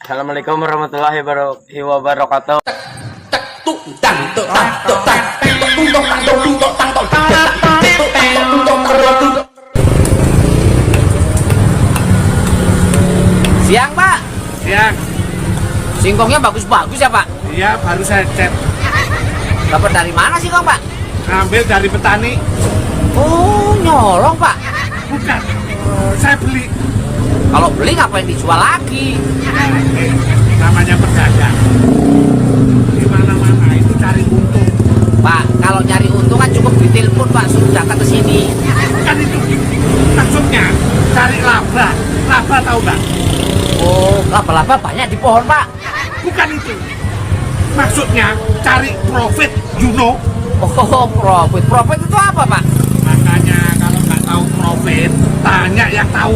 Assalamualaikum warahmatullahi wabarakatuh. Siang, Pak. Siang. Singkongnya bagus-bagus ya, Pak? Iya, baru saya cek. Dapat dari mana singkong, Pak? Ngambil dari petani. Oh, nyolong, Pak. Bukan. Saya beli. Kalau beli ngapain dijual lagi? Namanya pedagang. Di mana-mana itu cari untung. Pak, kalau nyari untung kan cukup ditelepon, Pak, suruh datang ke sini. Kan itu maksudnya cari laba. Laba tahu nggak? Oh, laba-laba banyak di pohon, Pak. Bukan itu. Maksudnya cari profit, you know. Oh, profit. Profit itu apa, Pak? Makanya kalau nggak tahu profit, tanya yang tahu.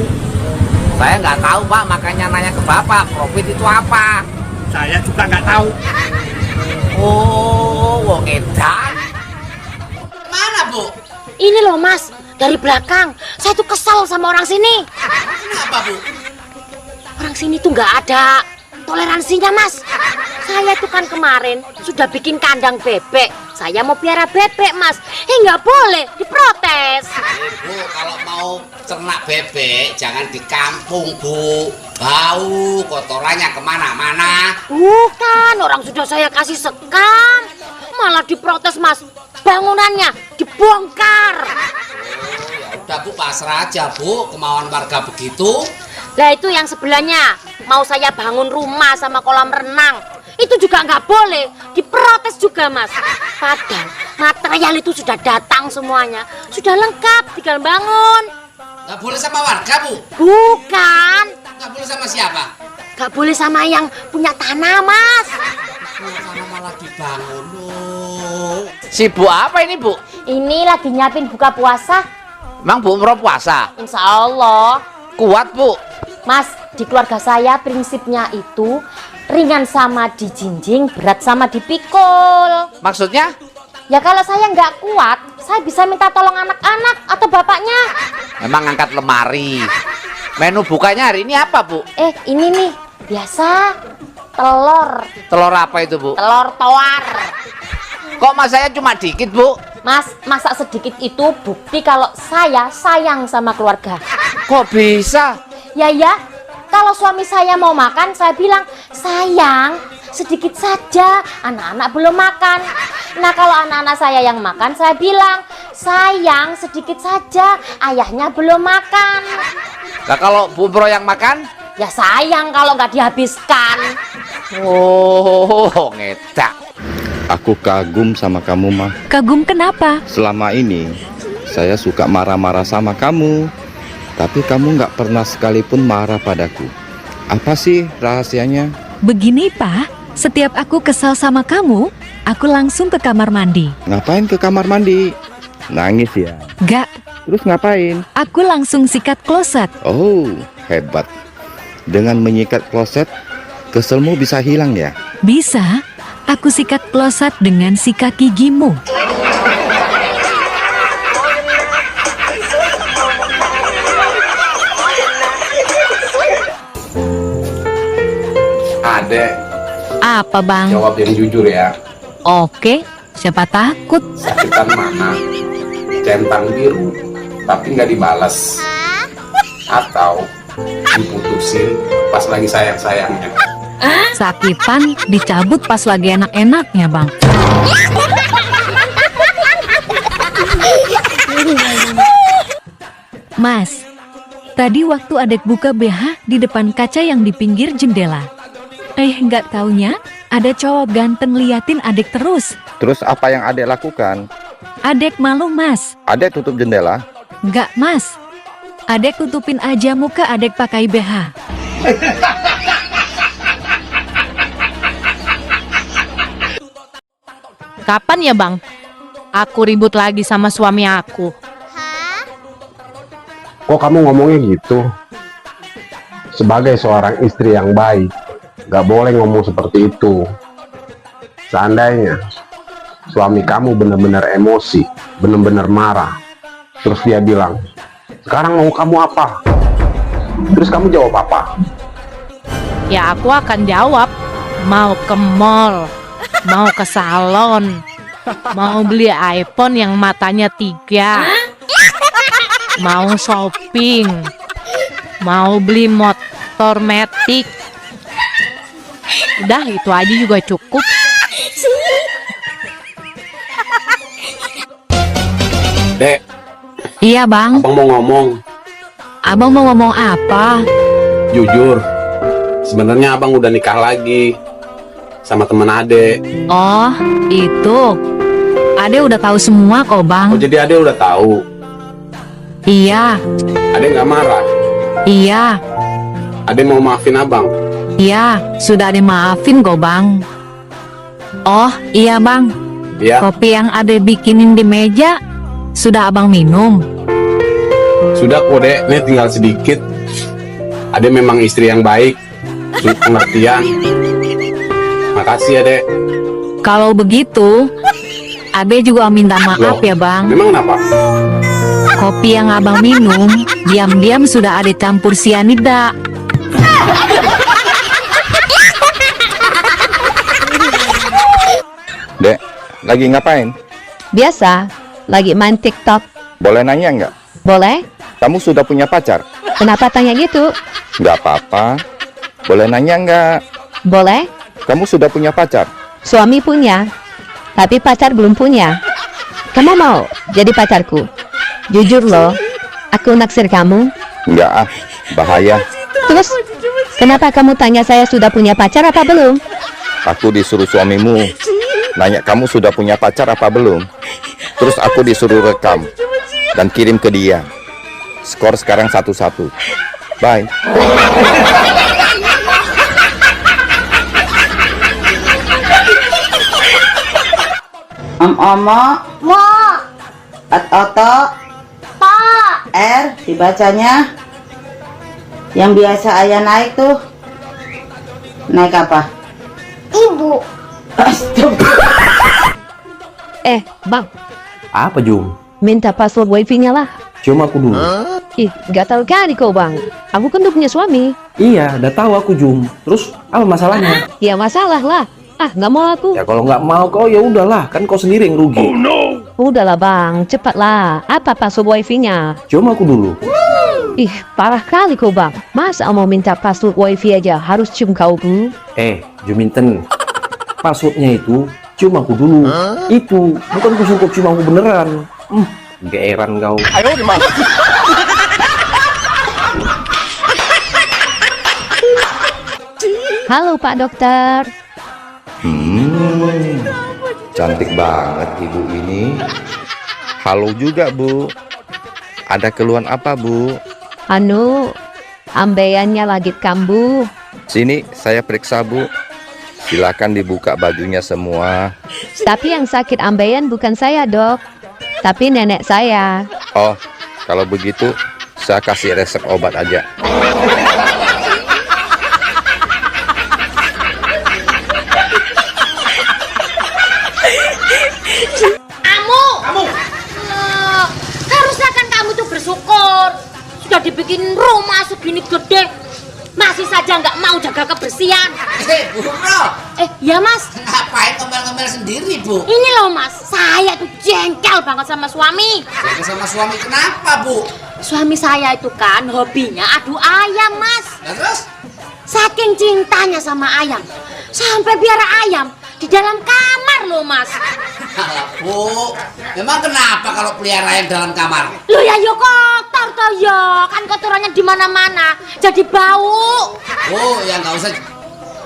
Saya nggak tahu, Pak, makanya nanya ke Bapak, profit itu apa? Saya juga nggak tahu. Oh, wong edan. Mana, Bu? Ini loh Mas, dari belakang. Saya tuh kesal sama orang sini. Kenapa, Bu? Orang sini tuh nggak ada toleransinya, Mas. Saya tuh kan kemarin sudah bikin kandang bebek. Saya mau piara bebek, Mas. Nggak boleh, diprotes. Bu, kalau mau ternak bebek jangan di kampung, Bu. Bau, kotorannya kemana-mana. Bukan, orang sudah saya kasih sekam. Malah diprotes, Mas. Bangunannya dibongkar. Ya udah, Bu, pasrah aja, Bu. Kemauan warga begitu. Lah itu yang sebelahnya. Mau saya bangun rumah sama kolam renang. Itu juga nggak boleh, diprotes juga, Mas. Padahal material itu sudah datang semuanya, sudah lengkap, tinggal bangun. Nggak boleh sama warga, Bu. Bukan, Nggak boleh sama siapa? nggak boleh sama yang punya tanah, Mas. Karena malah dibangun, loh. Sibuk apa ini, Bu? Ini lagi nyiapin buka puasa. Emang Bu mau puasa? Insya Allah. Kuat, Bu. Mas, di keluarga saya prinsipnya itu ringan sama dijinjing, berat sama dipikul. Maksudnya? Ya kalau saya nggak kuat, saya bisa minta tolong anak-anak atau bapaknya. Memang angkat lemari. Menu bukanya hari ini apa, Bu? Ini nih, biasa telur. Telur apa itu, Bu? Telur tawar. Kok mas saya cuma dikit, Bu? Mas, masak sedikit itu bukti kalau saya sayang sama keluarga. Kok bisa? Ya, kalau suami saya mau makan, saya bilang, sayang, sedikit saja, anak-anak belum makan. Nah, kalau anak-anak saya yang makan, saya bilang, sayang, sedikit saja, ayahnya belum makan. Nah, kalau Bu Bro yang makan? Ya sayang kalau nggak dihabiskan. Oh, ngedak. Aku kagum sama kamu, Mah. Kagum kenapa? Selama ini saya suka marah-marah sama kamu, tapi kamu nggak pernah sekalipun marah padaku. Apa sih rahasianya? Begini, Pak. Setiap aku kesal sama kamu, aku langsung ke kamar mandi. Ngapain ke kamar mandi? Nangis ya? Gak, Terus ngapain? aku langsung sikat kloset. Oh, hebat. Dengan menyikat kloset, keselmu bisa hilang ya? Bisa, aku sikat kloset dengan sikat gigimu. Adek, Apa, Bang? jawab yang jujur ya. Oke, siapa takut? Sakitan mana? Centang biru, tapi nggak dibalas. Atau diputusin pas lagi sayang-sayangnya. Sakitan dicabut pas lagi enak-enaknya, Bang. Mas, tadi waktu adek buka BH di depan kaca yang di pinggir jendela. Nggak taunya ada cowok ganteng liatin adek terus. Terus apa yang adek lakukan? Adek malu, Mas. Adek tutup jendela? Nggak, Mas. Adek tutupin aja muka adek pakai BH. Kapan ya, Bang? Aku ribut lagi sama suami aku. Kok kamu ngomongnya gitu? Sebagai seorang istri yang baik, gak boleh ngomong seperti itu. Seandainya suami kamu benar-benar emosi, benar-benar marah, terus dia bilang, sekarang mau kamu apa? Terus kamu jawab apa? ya aku akan jawab mau ke mall, mau ke salon, mau beli iPhone yang matanya 3, mau shopping, mau beli motor metik. Udah itu aja juga cukup. Dek, Iya bang, abang mau ngomong. abang mau ngomong apa? Jujur, sebenarnya abang udah nikah lagi sama temen Ade. Oh, itu. Ade udah tahu semua kok bang. Oh, jadi Ade udah tahu. Iya, Ade nggak marah. iya, Ade mau maafin abang. iya, sudah dimaafin kok bang. Oh, iya bang, Ya, kopi yang Ade bikinin di meja sudah abang minum. sudah kok Dek, nih tinggal sedikit. Ade memang istri yang baik, pengertian. Makasih ya Dek. Kalau begitu, Ade juga minta maaf Loh, ya bang. Memang kenapa? Kopi yang abang minum, diam-diam sudah Ade campur sianida. Dek, lagi ngapain? Biasa, lagi main TikTok. Boleh nanya nggak? Boleh? Kamu sudah punya pacar? Kenapa tanya gitu? Nggak apa-apa. Boleh nanya nggak? Boleh? Kamu sudah punya pacar? Suami punya, tapi pacar belum punya. Kamu mau jadi pacarku? Jujur loh, aku naksir kamu. Nggak ah, bahaya. Terus, kenapa kamu tanya saya sudah punya pacar apa belum? Aku disuruh suamimu nanya kamu sudah punya pacar apa belum. Terus aku disuruh rekam dan kirim ke dia. Skor sekarang 1-1. Bye. Omo, Mo, Oto, Pak. R dibacanya. Yang biasa ayah naik tuh. Naik apa? Ibu. Bang, Apa Jum? minta password wifi-nya lah. Cium aku dulu. Ih, gak tahu kali kau bang. Aku kan udah punya suami. Iya, udah tahu aku Jum. Terus apa masalahnya? Ya masalah lah. Ah, nggak mau aku. Ya kalau nggak mau kau ya udahlah, kan kau sendiri yang rugi. Udahlah bang, cepatlah. Apa password wifi-nya? Cium aku dulu. Ih, parah kali kau bang. Masa mau minta password wifi aja harus cium kau dulu? Juminten. Passwordnya itu cium aku dulu. Itu bukan kusungkup cium aku beneran. Geeran kau. Halo Pak Dokter. Cantik banget ibu ini. Halo juga Bu. Ada keluhan apa Bu? Ambeyannya lagi kambuh. Sini saya periksa Bu. Silakan dibuka bajunya semua. Tapi yang sakit ambeyan bukan saya dok, tapi nenek saya. Oh, kalau begitu saya kasih resep obat aja. Kamu. Harusnya kan kamu tuh bersyukur. Sudah dibikin rumah segini gede, masih saja nggak mau jaga kebersihan. Bu Ro, Ya mas, ngapain ngomel-ngomel sendiri Bu? ini loh mas, saya tuh jengkel banget sama suami. Jadi sama suami kenapa Bu? Suami saya itu kan hobinya adu ayam mas. Nah, terus? Saking cintanya sama ayam, sampai biara ayam di dalam kamar loh mas. Alah Bu, memang kenapa kalau pelihara ayam dalam kamar? Loh ya yo kotor toh yo, kan kotorannya di mana-mana, jadi bau. Bu, ya nggak usah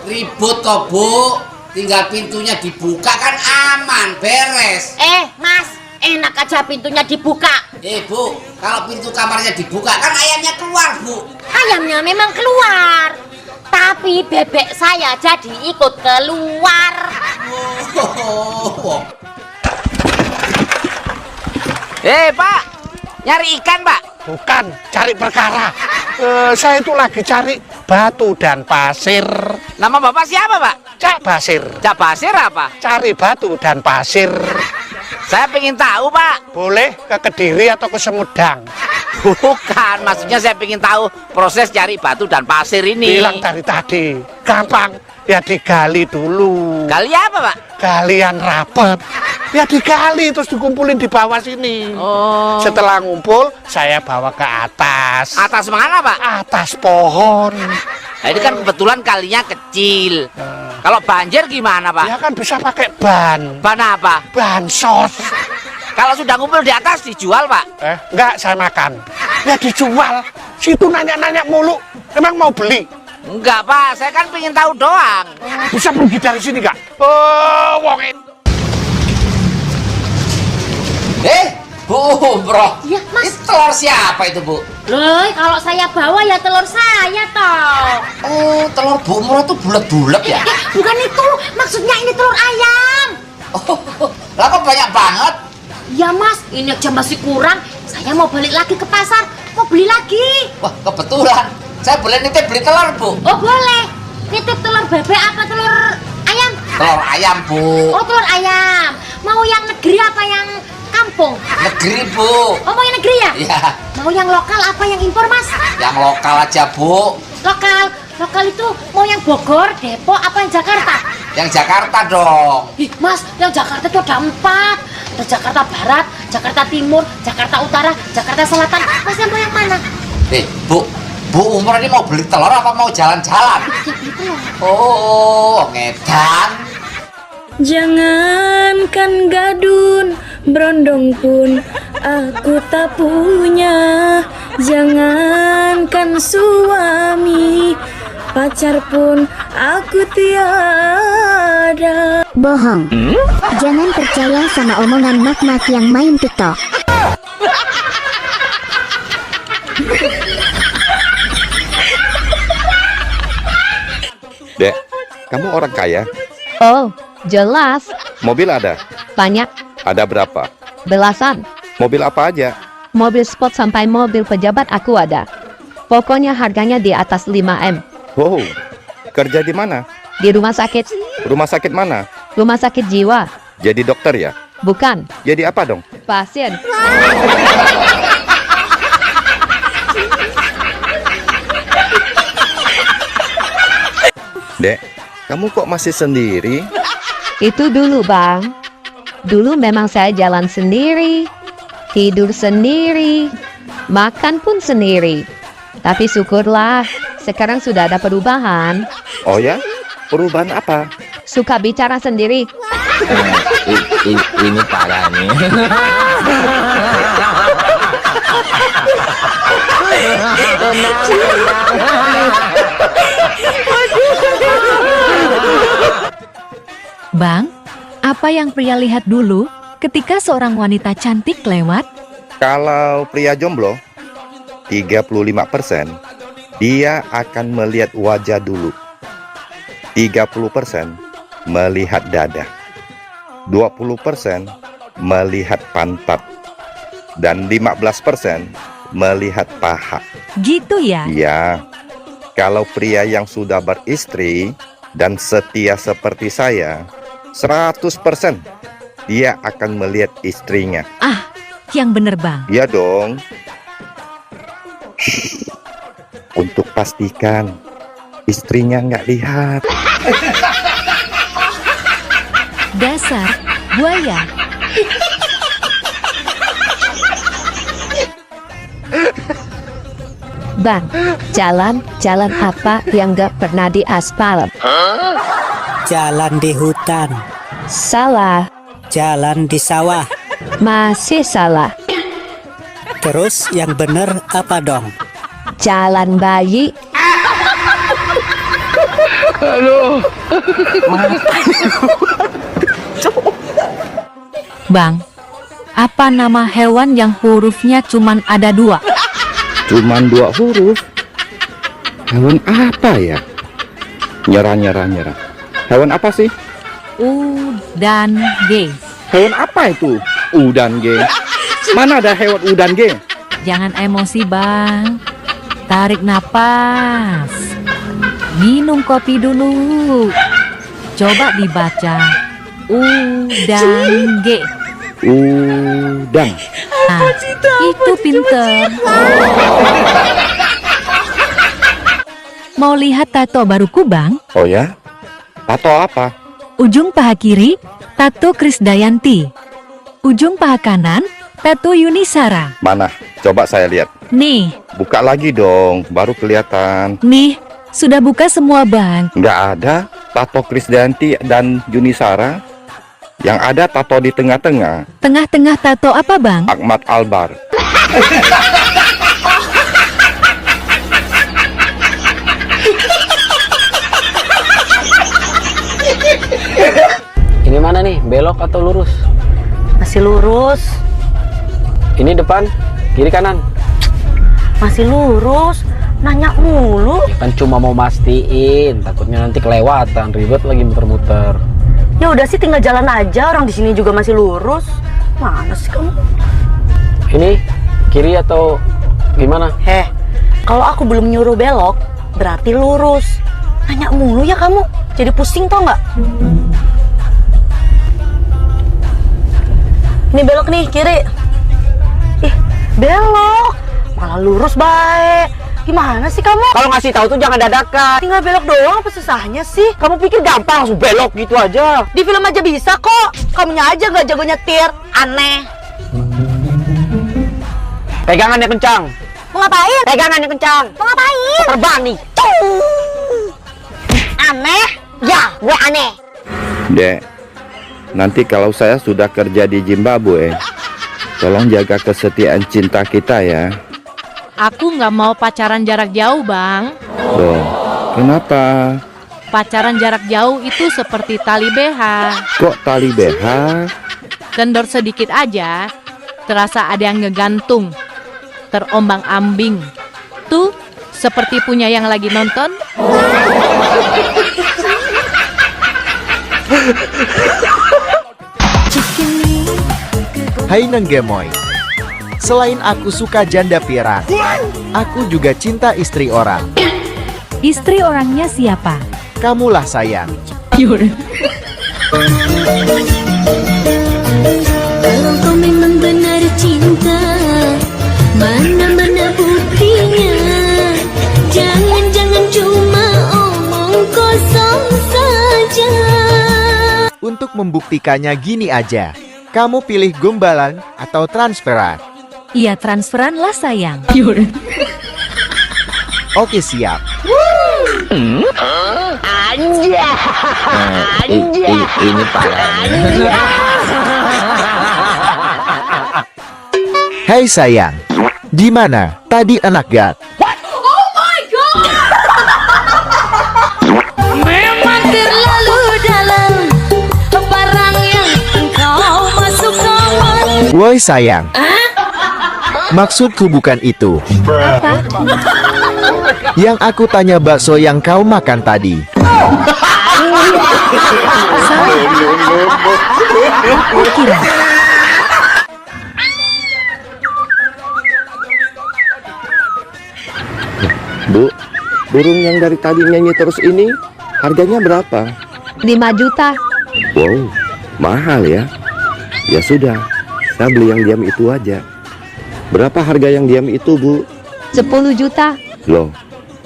ribut toh Bu. Tinggal pintunya dibuka kan aman, beres. Mas, enak aja pintunya dibuka. Bu, kalau pintu kamarnya dibuka kan ayamnya keluar Bu. Ayamnya memang keluar, tapi bebek saya jadi ikut keluar. Pak, nyari ikan Pak? Bukan, cari perkara. Saya itu lagi cari batu dan pasir. Nama Bapak siapa Pak? Cak Basir. Cak Basir apa? Cari batu dan pasir. Saya pengen tahu Pak. Boleh ke Kediri atau ke Semudang. Bukan, maksudnya saya ingin tahu proses cari batu dan pasir ini. Bilang dari tadi, gampang. Ya digali dulu. Gali apa, Pak? Galian rapet. Ya digali terus dikumpulin di bawah sini. Oh. Setelah ngumpul, saya bawa ke atas. Atas mana, Pak? Atas pohon. Nah, ini kan kebetulan kalinya kecil. Kalau banjir gimana, Pak? Ya kan bisa pakai ban. Ban apa? Bansos. Kalau sudah ngumpul di atas dijual, Pak? Enggak, saya makan. Ya dijual. Situ nanya-nanya mulu. Emang mau beli? Enggak, Pak. Saya kan pengen tahu doang. Bisa pergi dari sini, Kak? Oh, wongin. Bu, bro. Ya, Mas. Itu telur siapa itu, Bu? Loh, kalau saya bawa ya telur saya toh. Oh, telur Bu Umroh tuh bulat-bulat ya? Bukan itu, maksudnya ini telur ayam. Oh, lah kok banyak banget? Ya Mas, ini aja masih kurang. Saya mau balik lagi ke pasar, mau beli lagi. Wah, kebetulan. Saya boleh nitip beli telur, Bu? Oh boleh. Nitip telur bebek apa telur ayam? Telur ayam, Bu. Oh telur ayam. Mau yang negeri apa yang kampung? Negeri, Bu. Oh mau yang negeri ya? Iya. Mau yang lokal apa yang impor, Mas? Yang lokal aja, Bu. Lokal. Lokal itu mau yang Bogor, Depok apa yang Jakarta? Yang Jakarta dong. Ih, Mas, yang Jakarta itu ada 4. Ada Jakarta Barat, Jakarta Timur, Jakarta Utara, Jakarta Selatan. Mas yang mau yang mana? Bu Umroh ini mau beli telur apa mau jalan-jalan? Oh, ngedan. Jangankan gadun, berondong pun aku tak punya. Jangankan suami, pacar pun aku tiada. Bohong. Jangan percaya sama omongan mak-mak yang main TikTok. Dek, kamu orang kaya? Oh, jelas. Mobil ada? Banyak. Ada berapa? Belasan. Mobil apa aja? Mobil sport sampai mobil pejabat aku ada. Pokoknya harganya di atas 5M. Wow, kerja di mana? Di rumah sakit. Rumah sakit mana? Rumah sakit jiwa. Jadi dokter ya? Bukan. Jadi apa dong? Pasien. Dek, kamu kok masih sendiri? Itu dulu, Bang. Dulu memang saya jalan sendiri, tidur sendiri, makan pun sendiri. Tapi syukurlah, sekarang sudah ada perubahan. Oh ya? Perubahan apa? Suka bicara sendiri. Ini parah nih. Bang, apa yang pria lihat dulu ketika seorang wanita cantik lewat? Kalau pria jomblo, 35% dia akan melihat wajah dulu. 30% melihat dada. 20% melihat pantat. Dan 15% melihat paha. Gitu ya? Iya. Kalau pria yang sudah beristri dan setia seperti saya, 100% dia akan melihat istrinya. Ah, yang bener Bang. Iya dong. Untuk pastikan istrinya nggak lihat. Dasar buaya. Bang, jalan apa yang gak pernah diaspal? Jalan di hutan. Salah. Jalan di sawah. Masih salah. Terus yang bener apa dong? Jalan bayi. Aduh. Bang, apa nama hewan yang hurufnya cuman ada 2? Cuman 2 huruf? Hewan apa ya? Nyerah. Hewan apa sih? U dan G. Hewan apa itu? U dan G. Mana ada hewan U dan G? Jangan emosi Bang. Tarik napas. Minum kopi dulu. Coba dibaca. U dan G. Udang. Itu pinter. Mau lihat tato baruku, Bang? Oh ya? Tato apa? Ujung paha kiri, tato Krisdayanti. Ujung paha kanan, tato Yunisara. Mana? Coba saya lihat. Nih, Buka lagi dong, baru kelihatan. nih, sudah buka semua, Bang. Nggak ada tato Krisdayanti dan Yunisara. Yang ada tato di tengah-tengah, Tengah-tengah tato apa, Bang? Ahmad Albar. Ini mana nih, belok atau lurus? Masih lurus, Ini depan, kiri kanan. masih lurus. Nanya mulu. Kan cuma mau mastiin, takutnya nanti kelewatan, ribet lagi muter-muter. Ya udah sih, tinggal jalan aja. Orang di sini juga masih lurus. Mana sih kamu? Ini kiri atau gimana? Kalau aku belum nyuruh belok, berarti lurus. Nanya mulu ya kamu. Jadi pusing tau nggak? Ini belok nih, kiri. Ih, belok. Malah lurus baik. Gimana sih kamu? Kalau ngasih tahu tuh jangan dadakan. Tinggal belok doang, apa susahnya sih? Kamu pikir gampang langsung belok gitu aja? Di film aja bisa kok. Kamunya aja nggak jago nyetir. Aneh. Pegangannya kencang. Mau ngapain? Pegangannya kencang. Mau ngapain? Terbang nih. Aneh. Ya, gue aneh. Dek, nanti kalau saya sudah kerja di Zimbabwe, tolong jaga kesetiaan cinta kita ya. Aku nggak mau pacaran jarak jauh, Bang. Loh, kenapa? Pacaran jarak jauh itu seperti tali BH. Kok tali BH? Kendor sedikit aja, terasa ada yang ngegantung. Terombang-ambing. Tuh, seperti punya yang lagi nonton. Hai Nenggemoy. Selain aku suka janda pirang, aku juga cinta istri orang. Istri orangnya siapa? Kamulah sayang. Kalau kau memang benar cinta, mana-mana buktinya. Jangan-jangan cuma omong kosong saja. Untuk membuktikannya gini aja. Kamu pilih gombalan atau transferan? Iya, transferan lah, sayang. Oke, siap. Ini parahnya. Hai sayang, gimana? Tadi enak gak? Oh my god! Memang terlalu dalam barang yang engkau masukkan. Woi sayang, maksudku bukan itu. Apa? Yang aku tanya bakso yang kau makan tadi. Bu, burung yang dari tadi nyanyi terus ini harganya berapa? 5 juta. Wow, mahal ya. Ya sudah, saya beli yang diam itu aja. Berapa harga yang diam itu, Bu? 10 juta. Loh,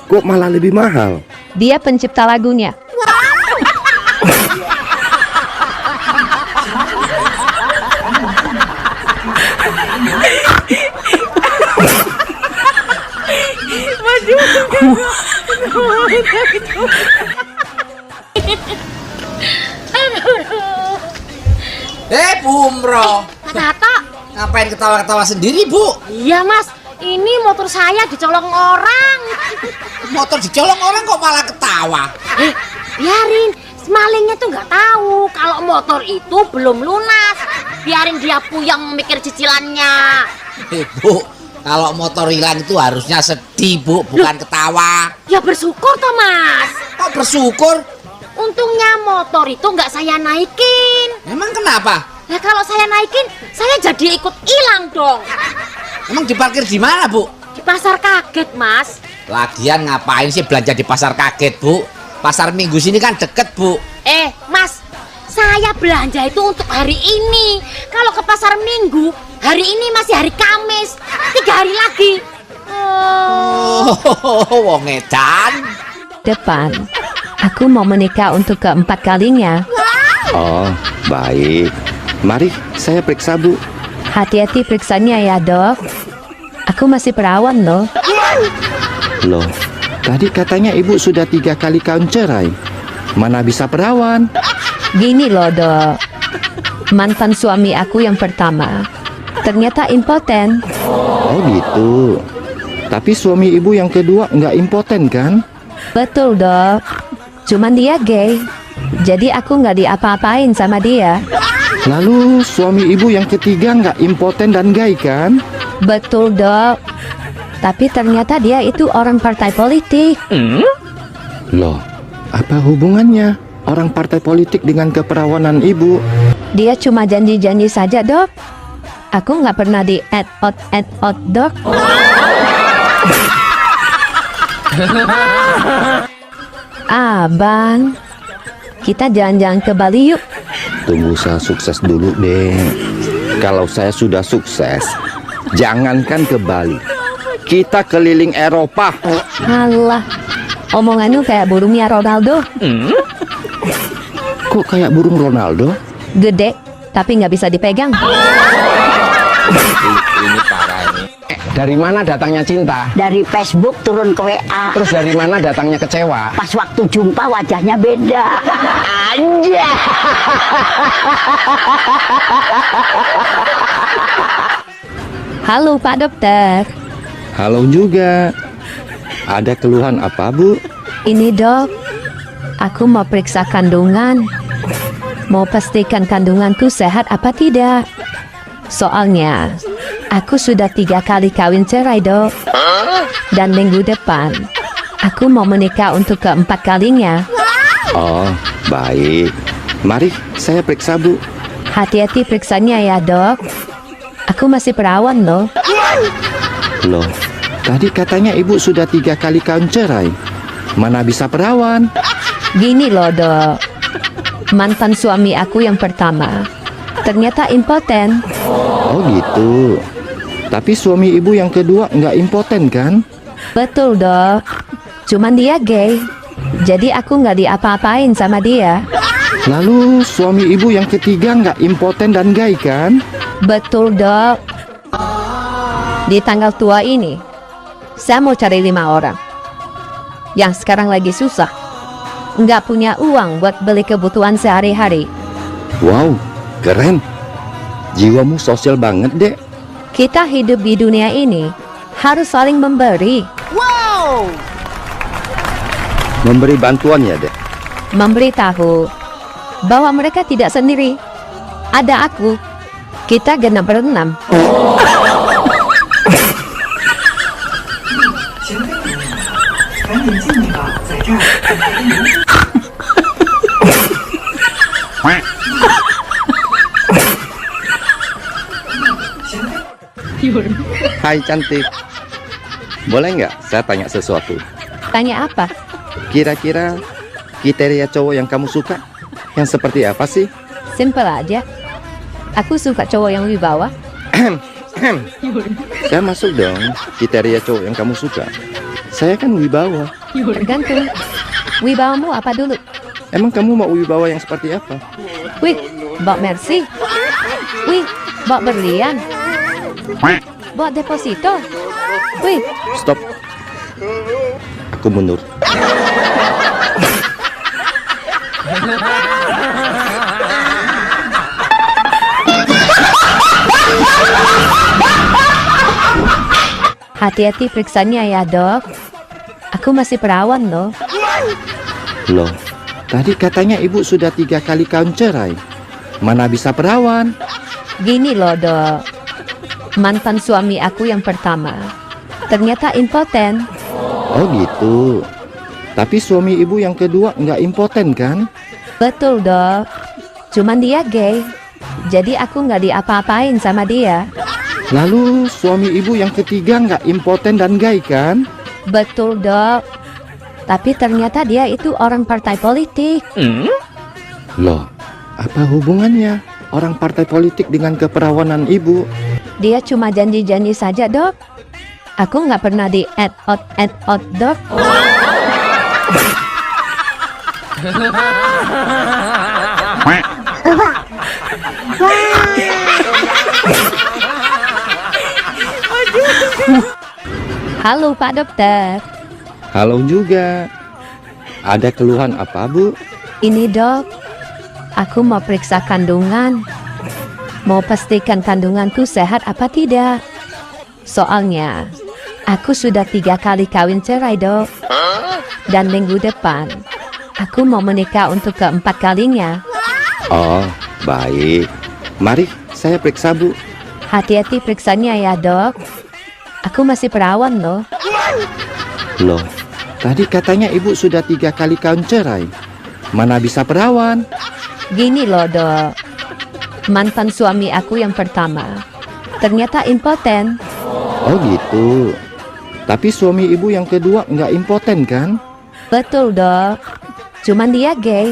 kok malah lebih mahal? Dia pencipta lagunya. Bu Umroh. Kenapa? Ngapain ketawa-ketawa sendiri, Bu? Iya, Mas. Ini motor saya dicolong orang. Motor dicolong orang kok malah ketawa? Biarin. Malingnya tuh nggak tahu kalau motor itu belum lunas. Biarin dia puyeng mikir cicilannya. Bu, kalau motor hilang itu harusnya sedih, Bu, bukan ketawa. Ya bersyukur toh, Mas. Kok bersyukur? Untungnya motor itu nggak saya naikin. Emang kenapa? Nah kalau saya naikin, saya jadi ikut hilang dong. Emang diparkir di mana, Bu? Di pasar kaget, Mas. Lagian ngapain sih belanja di pasar kaget, Bu? Pasar Minggu sini kan deket, Bu. Mas, saya belanja itu untuk hari ini. Kalau ke pasar Minggu, Hari ini masih hari Kamis. 3 hari lagi. Wong edan. Depan, aku mau menikah untuk keempat kalinya. Oh, baik. Mari, saya periksa, Bu. Hati-hati periksanya ya, Dok. Aku masih perawan loh. Loh, tadi katanya Ibu sudah 3 kali kawin cerai. Mana bisa perawan? Gini loh, Dok. Mantan suami aku yang pertama ternyata impoten. Oh gitu. Tapi suami Ibu yang kedua nggak impoten kan? Betul, Dok. Cuman dia gay. Jadi aku nggak diapa-apain sama dia. Lalu suami Ibu yang ketiga nggak impoten dan gay kan? Betul, Dok. Tapi ternyata dia itu orang partai politik. Loh, apa hubungannya orang partai politik dengan keperawanan Ibu? Dia cuma janji-janji saja, Dok. Aku nggak pernah di add-out, Dok. Bang. Kita jalan-jalan ke Bali yuk. Tunggu saya sukses dulu deh. Kalau saya sudah sukses, jangankan ke Bali, kita keliling Eropa. Alah, omonganmu kayak burungnya Ronaldo. Kok kayak burung Ronaldo? Gede, tapi nggak bisa dipegang. Ini parah ini. Dari mana datangnya cinta? Dari Facebook turun ke WA. Terus dari mana datangnya kecewa? Pas waktu jumpa wajahnya beda. Aja. Halo Pak Dokter. Halo juga. Ada keluhan apa, Bu? Ini, Dok. Aku mau periksa kandungan. Mau pastikan kandunganku sehat apa tidak. Soalnya aku sudah 3 kali kawin cerai, Dok. Dan minggu depan aku mau menikah untuk keempat kalinya. Oh, baik. Mari, saya periksa, Bu. Hati-hati periksanya ya, Dok. Aku masih perawan loh. Loh, tadi katanya Ibu sudah 3 kali kawin cerai. Mana bisa perawan? Gini loh, Dok. Mantan suami aku yang pertama ternyata impoten. Oh gitu. Tapi suami Ibu yang kedua nggak impoten kan? Betul, Dok. Cuman dia gay. Jadi aku nggak diapa-apain sama dia. Lalu suami Ibu yang ketiga nggak impoten dan gay kan? Betul, Dok. Di tanggal tua ini, saya mau cari 5 orang yang sekarang lagi susah, nggak punya uang buat beli kebutuhan sehari-hari. Wow, keren. Jiwamu sosial banget, Dek. Kita hidup di dunia ini harus saling memberi. Wow. Memberi bantuan ya, Dek. Memberitahu bahwa mereka tidak sendiri. Ada aku. Kita genap berenam. Hai cantik. Boleh nggak saya tanya sesuatu? Tanya apa? Kira-kira kriteria cowok yang kamu suka yang seperti apa sih? Simple aja. Aku suka cowok yang wibawa. Saya masuk dong kriteria cowok yang kamu suka. Saya kan wibawa. Tergantung. Wibawamu apa dulu? Emang kamu mau wibawa yang seperti apa? Wih, bawa Mercy. Wih, bawa berlian. Bawa deposito. Wih. Stop. Aku mundur. Hati-hati periksanya ya, Dok. Aku masih perawan loh. Loh, tadi katanya Ibu sudah 3 kali kawin cerai. Mana bisa perawan? Gini loh, Dok. Mantan suami aku yang pertama ternyata impoten. Oh gitu. Tapi suami Ibu yang kedua nggak impoten kan? Betul, Dok. Cuman dia gay. Jadi aku nggak diapa-apain sama dia. Lalu suami Ibu yang ketiga nggak impoten dan gay kan? Betul, Dok. Tapi ternyata dia itu orang partai politik. Loh, apa hubungannya orang partai politik dengan keperawanan Ibu? Dia cuma janji-janji saja, Dok. Aku nggak pernah di add out, Dok. Halo Pak Dokter. Halo juga. Ada keluhan apa, Bu? Ini Dok, aku mau periksa kandungan. Mau pastikan kandunganku sehat apa tidak. Soalnya, aku sudah 3 kali kawin cerai, Dok. Dan minggu depan, aku mau menikah untuk ke-4 kalinya. Oh, baik. Mari, saya periksa, Bu. Hati-hati periksanya ya, Dok. Aku masih perawan loh. Loh, tadi katanya Ibu sudah 3 kali kawin cerai. Mana bisa perawan? Gini loh, Dok. Mantan suami aku yang pertama ternyata impoten. Oh gitu. Tapi suami Ibu yang kedua nggak impoten kan? Betul, Dok. Cuman dia gay.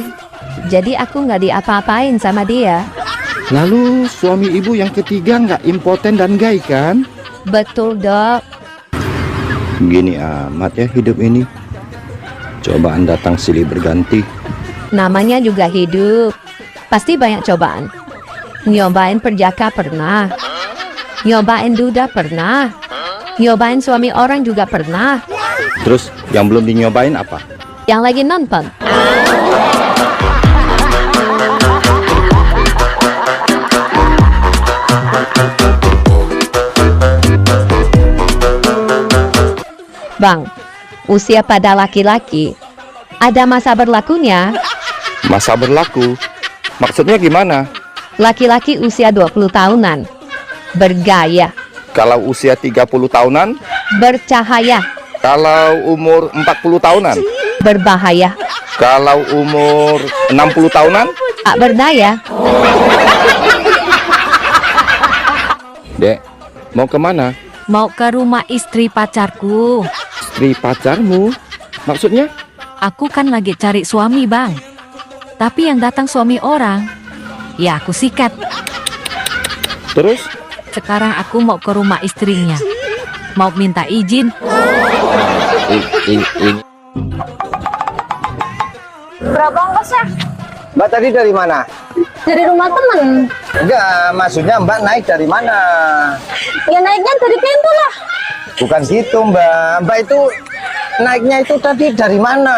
Jadi aku nggak diapa-apain sama dia. Lalu suami Ibu yang ketiga nggak impoten dan gay kan? Betul, Dok. Gini amat ya hidup ini. Cobaan datang silih berganti. Namanya juga hidup. Pasti banyak cobaan. Nyobain perjaka pernah. Nyobain duda pernah. Nyobain suami orang juga pernah. Terus yang belum dinyobain apa? Yang lagi nonton. Bang, usia pada laki-laki ada masa berlakunya. Masa berlaku? Maksudnya gimana? Laki-laki usia 20 tahunan bergaya. Kalau usia 30 tahunan? Bercahaya. Kalau umur 40 tahunan? Berbahaya. Kalau umur 60 tahunan? Tak berdaya. Dek, mau kemana? Mau ke rumah istri pacarku. Istri pacarmu? Maksudnya? Aku kan lagi cari suami, Bang. Tapi yang datang suami orang, ya aku sikat. Terus? Sekarang aku mau ke rumah istrinya. Mau minta izin. Berapa ongkosnya? Mbak tadi dari mana? Dari rumah temen. Enggak, maksudnya Mbak naik dari mana? Ya naiknya dari pintu lah. Bukan gitu Mbak. Mbak itu naiknya itu tadi dari mana?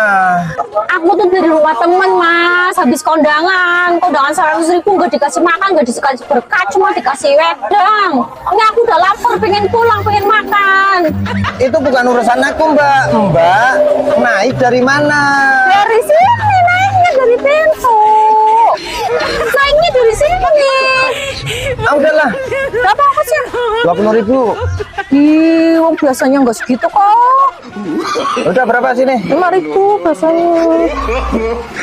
Aku tuh dari rumah temen, Mas. Habis kondangan 100.000 nggak dikasih makan, nggak dikasih berkat, cuma dikasih wedang. Ini aku udah lapar, pengen pulang, pengen makan. Itu bukan urusan aku Mbak. Mbak naik dari mana? Dari sini naiknya, dari pintu. Naiknya dari sini. Ah udahlah. Berapa ongkosnya? 20.000. Ih, wong biasanya nggak segitu kok. Udah berapa sini? 5.000 biasanya.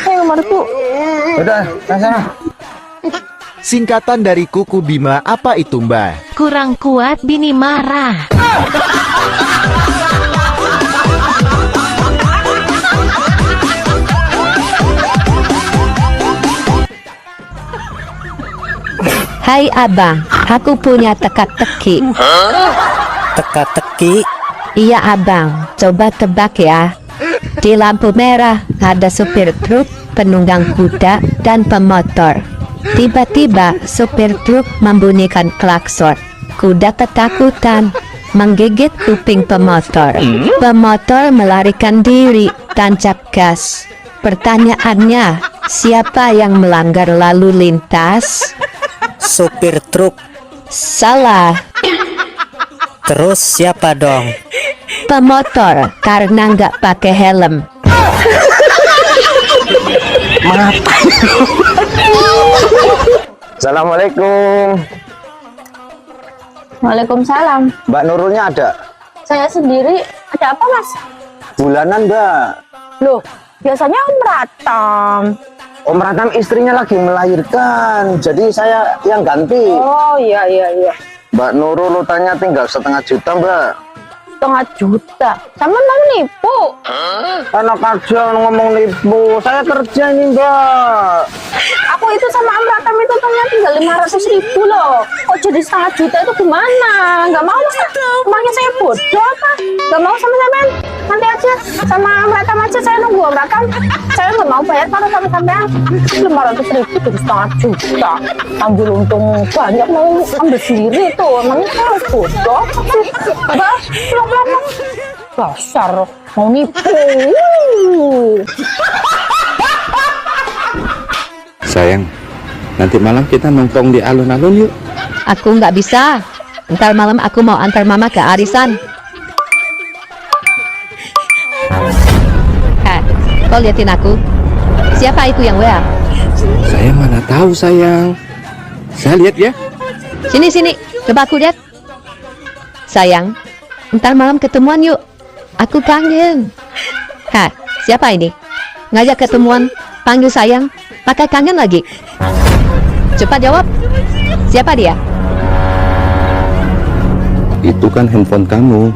5.000. Udah, sana. Singkatan dari kuku Bima apa itu Mbak? Kurang kuat bini marah. Hai abang, aku punya teka-teki. Teka-teki? Iya abang, coba tebak ya. Di lampu merah ada supir truk, penunggang kuda, dan pemotor. Tiba-tiba supir truk membunyikan klakson. Kuda ketakutan, menggigit kuping pemotor. Pemotor melarikan diri, tancap gas. Pertanyaannya, siapa yang melanggar lalu lintas? Supir truk. Salah. Terus siapa dong? Pemotor, karena nggak pakai helm. Assalamualaikum. Waalaikumsalam. Mbak Nurulnya ada? Saya sendiri. Ada apa, Mas? Bulanan Mbak. Loh, biasanya Om Ratam. Om Ratam istrinya lagi melahirkan, jadi saya yang ganti. Oh iya. Mbak Nurul utangnya tinggal 1,5 juta Mbak. 7,5 juta. Sama mau nipu? Enak aja ngomong nipu. Saya kerja ini, Mbak. Aku itu sama Om Ratam itu untungnya tinggal 500.000 loh. Kok jadi 1,5 juta itu gimana? Nggak mau sih? Emangnya saya bodoh apa? Nggak mau sama sampean? Nanti aja sama Om Ratam aja, saya nunggu Om Ratam. Saya nggak mau bayar kalau sama sampean. 500.000 jadi 1,5 juta. Ambil untung banyak mau ambil sendiri tuh. Emangnya saya bodoh? Mbak, pulang. Dasar mau nipu. Sayang, nanti malam kita nongkrong di alun-alun yuk. Aku nggak bisa. Ntar malam aku mau antar mama ke arisan. Kau liatin aku. Siapa itu yang WA? Saya mana tahu sayang. Saya lihat ya. Sini, coba aku lihat. Sayang, ntar malam ketemuan yuk. Aku kangen. Siapa ini? Ngajak ketemuan, panggil sayang, pakai kangen lagi. Cepat jawab. Siapa dia? Itu kan handphone kamu.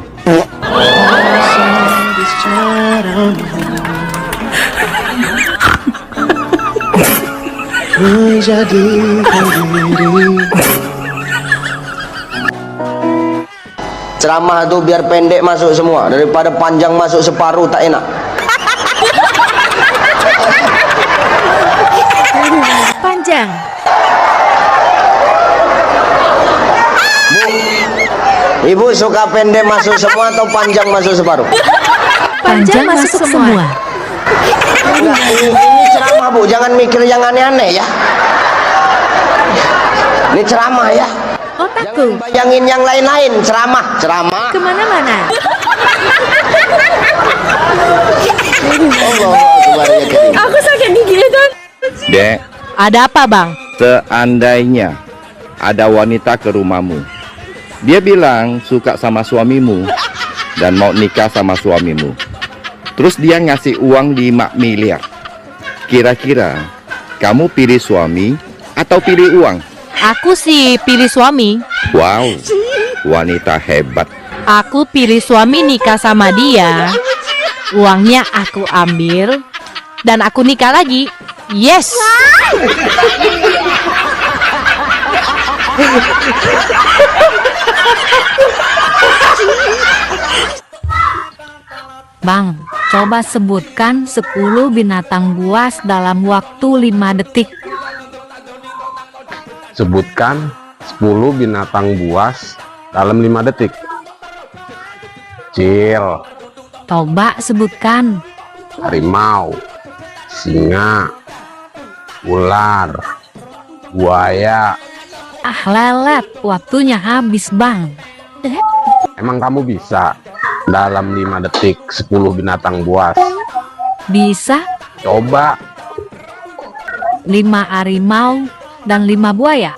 Ceramah tuh biar pendek masuk semua daripada panjang masuk separuh, tak enak. Panjang. Ibu suka pendek masuk semua atau panjang masuk separuh? Panjang masuk semua. Ini ceramah Bu, jangan mikir yang aneh-aneh ya. Ini ceramah ya. Otakku. Jangan bayangin yang lain-lain, ceramah. Kemana-mana. Aku sakit gigi itu. Dek, Ada apa, Bang? seandainya ada wanita ke rumahmu, dia bilang suka sama suamimu dan mau nikah sama suamimu, terus dia ngasih uang 5 miliar. Kira-kira kamu pilih suami atau pilih uang? Aku sih pilih suami. Wow, wanita hebat. Aku pilih suami, nikah sama dia. Uangnya aku ambil dan aku nikah lagi. Yes. Bang, coba sebutkan 10 binatang buas dalam waktu 5 detik. Sebutkan 10 binatang buas dalam 5 detik. Cil, Coba sebutkan. harimau, singa, ular, buaya. Ah lelet, waktunya habis bang. Emang kamu bisa dalam 5 detik 10 binatang buas? Bisa Coba. 5 harimau dan 5 buaya.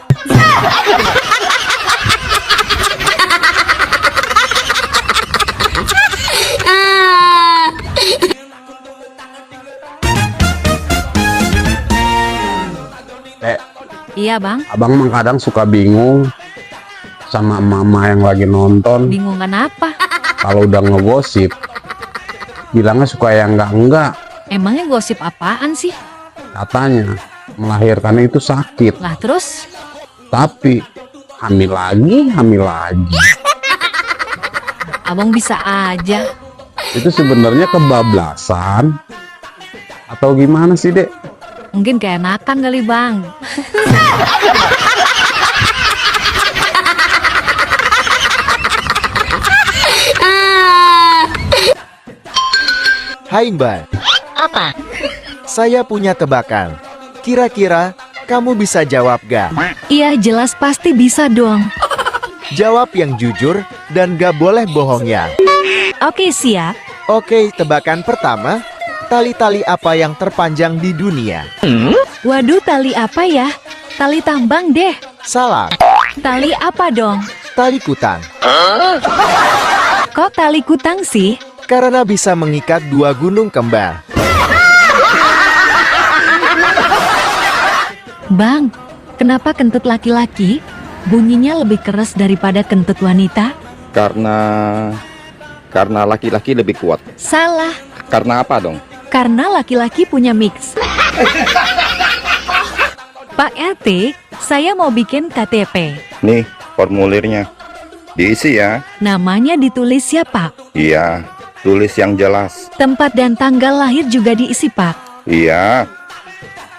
Iya bang. Abang emang kadang suka bingung sama mama yang lagi nonton. Bingung kenapa? Kalau udah ngegosip, bilangnya suka yang enggak. Emangnya gosip apaan sih? Katanya melahirkan itu sakit. Lah terus? Tapi hamil lagi. Abang bisa aja. Itu sebenarnya kebablasan atau gimana sih, Dek? Mungkin keenakan kali bang. Hai Mbak, Apa? saya punya tebakan. Kira-kira kamu bisa jawab gak? Iya jelas pasti bisa dong. Jawab yang jujur dan gak boleh bohong ya. Oke siap. Oke, tebakan pertama. Tali-tali apa yang terpanjang di dunia? Waduh tali apa ya? Tali tambang deh. Salah. Tali apa dong? Tali kutang. Kok tali kutang sih? Karena bisa mengikat 2 gunung kembar. Bang, kenapa kentut laki-laki bunyinya lebih keras daripada kentut wanita? Karena Karena laki-laki lebih kuat. Salah, Karena apa dong? karena laki-laki punya mix. Pak RT, saya mau bikin KTP. Nih, formulirnya. Diisi ya. Namanya ditulis ya, Pak. Iya, tulis yang jelas. Tempat dan tanggal lahir juga diisi, Pak. Iya,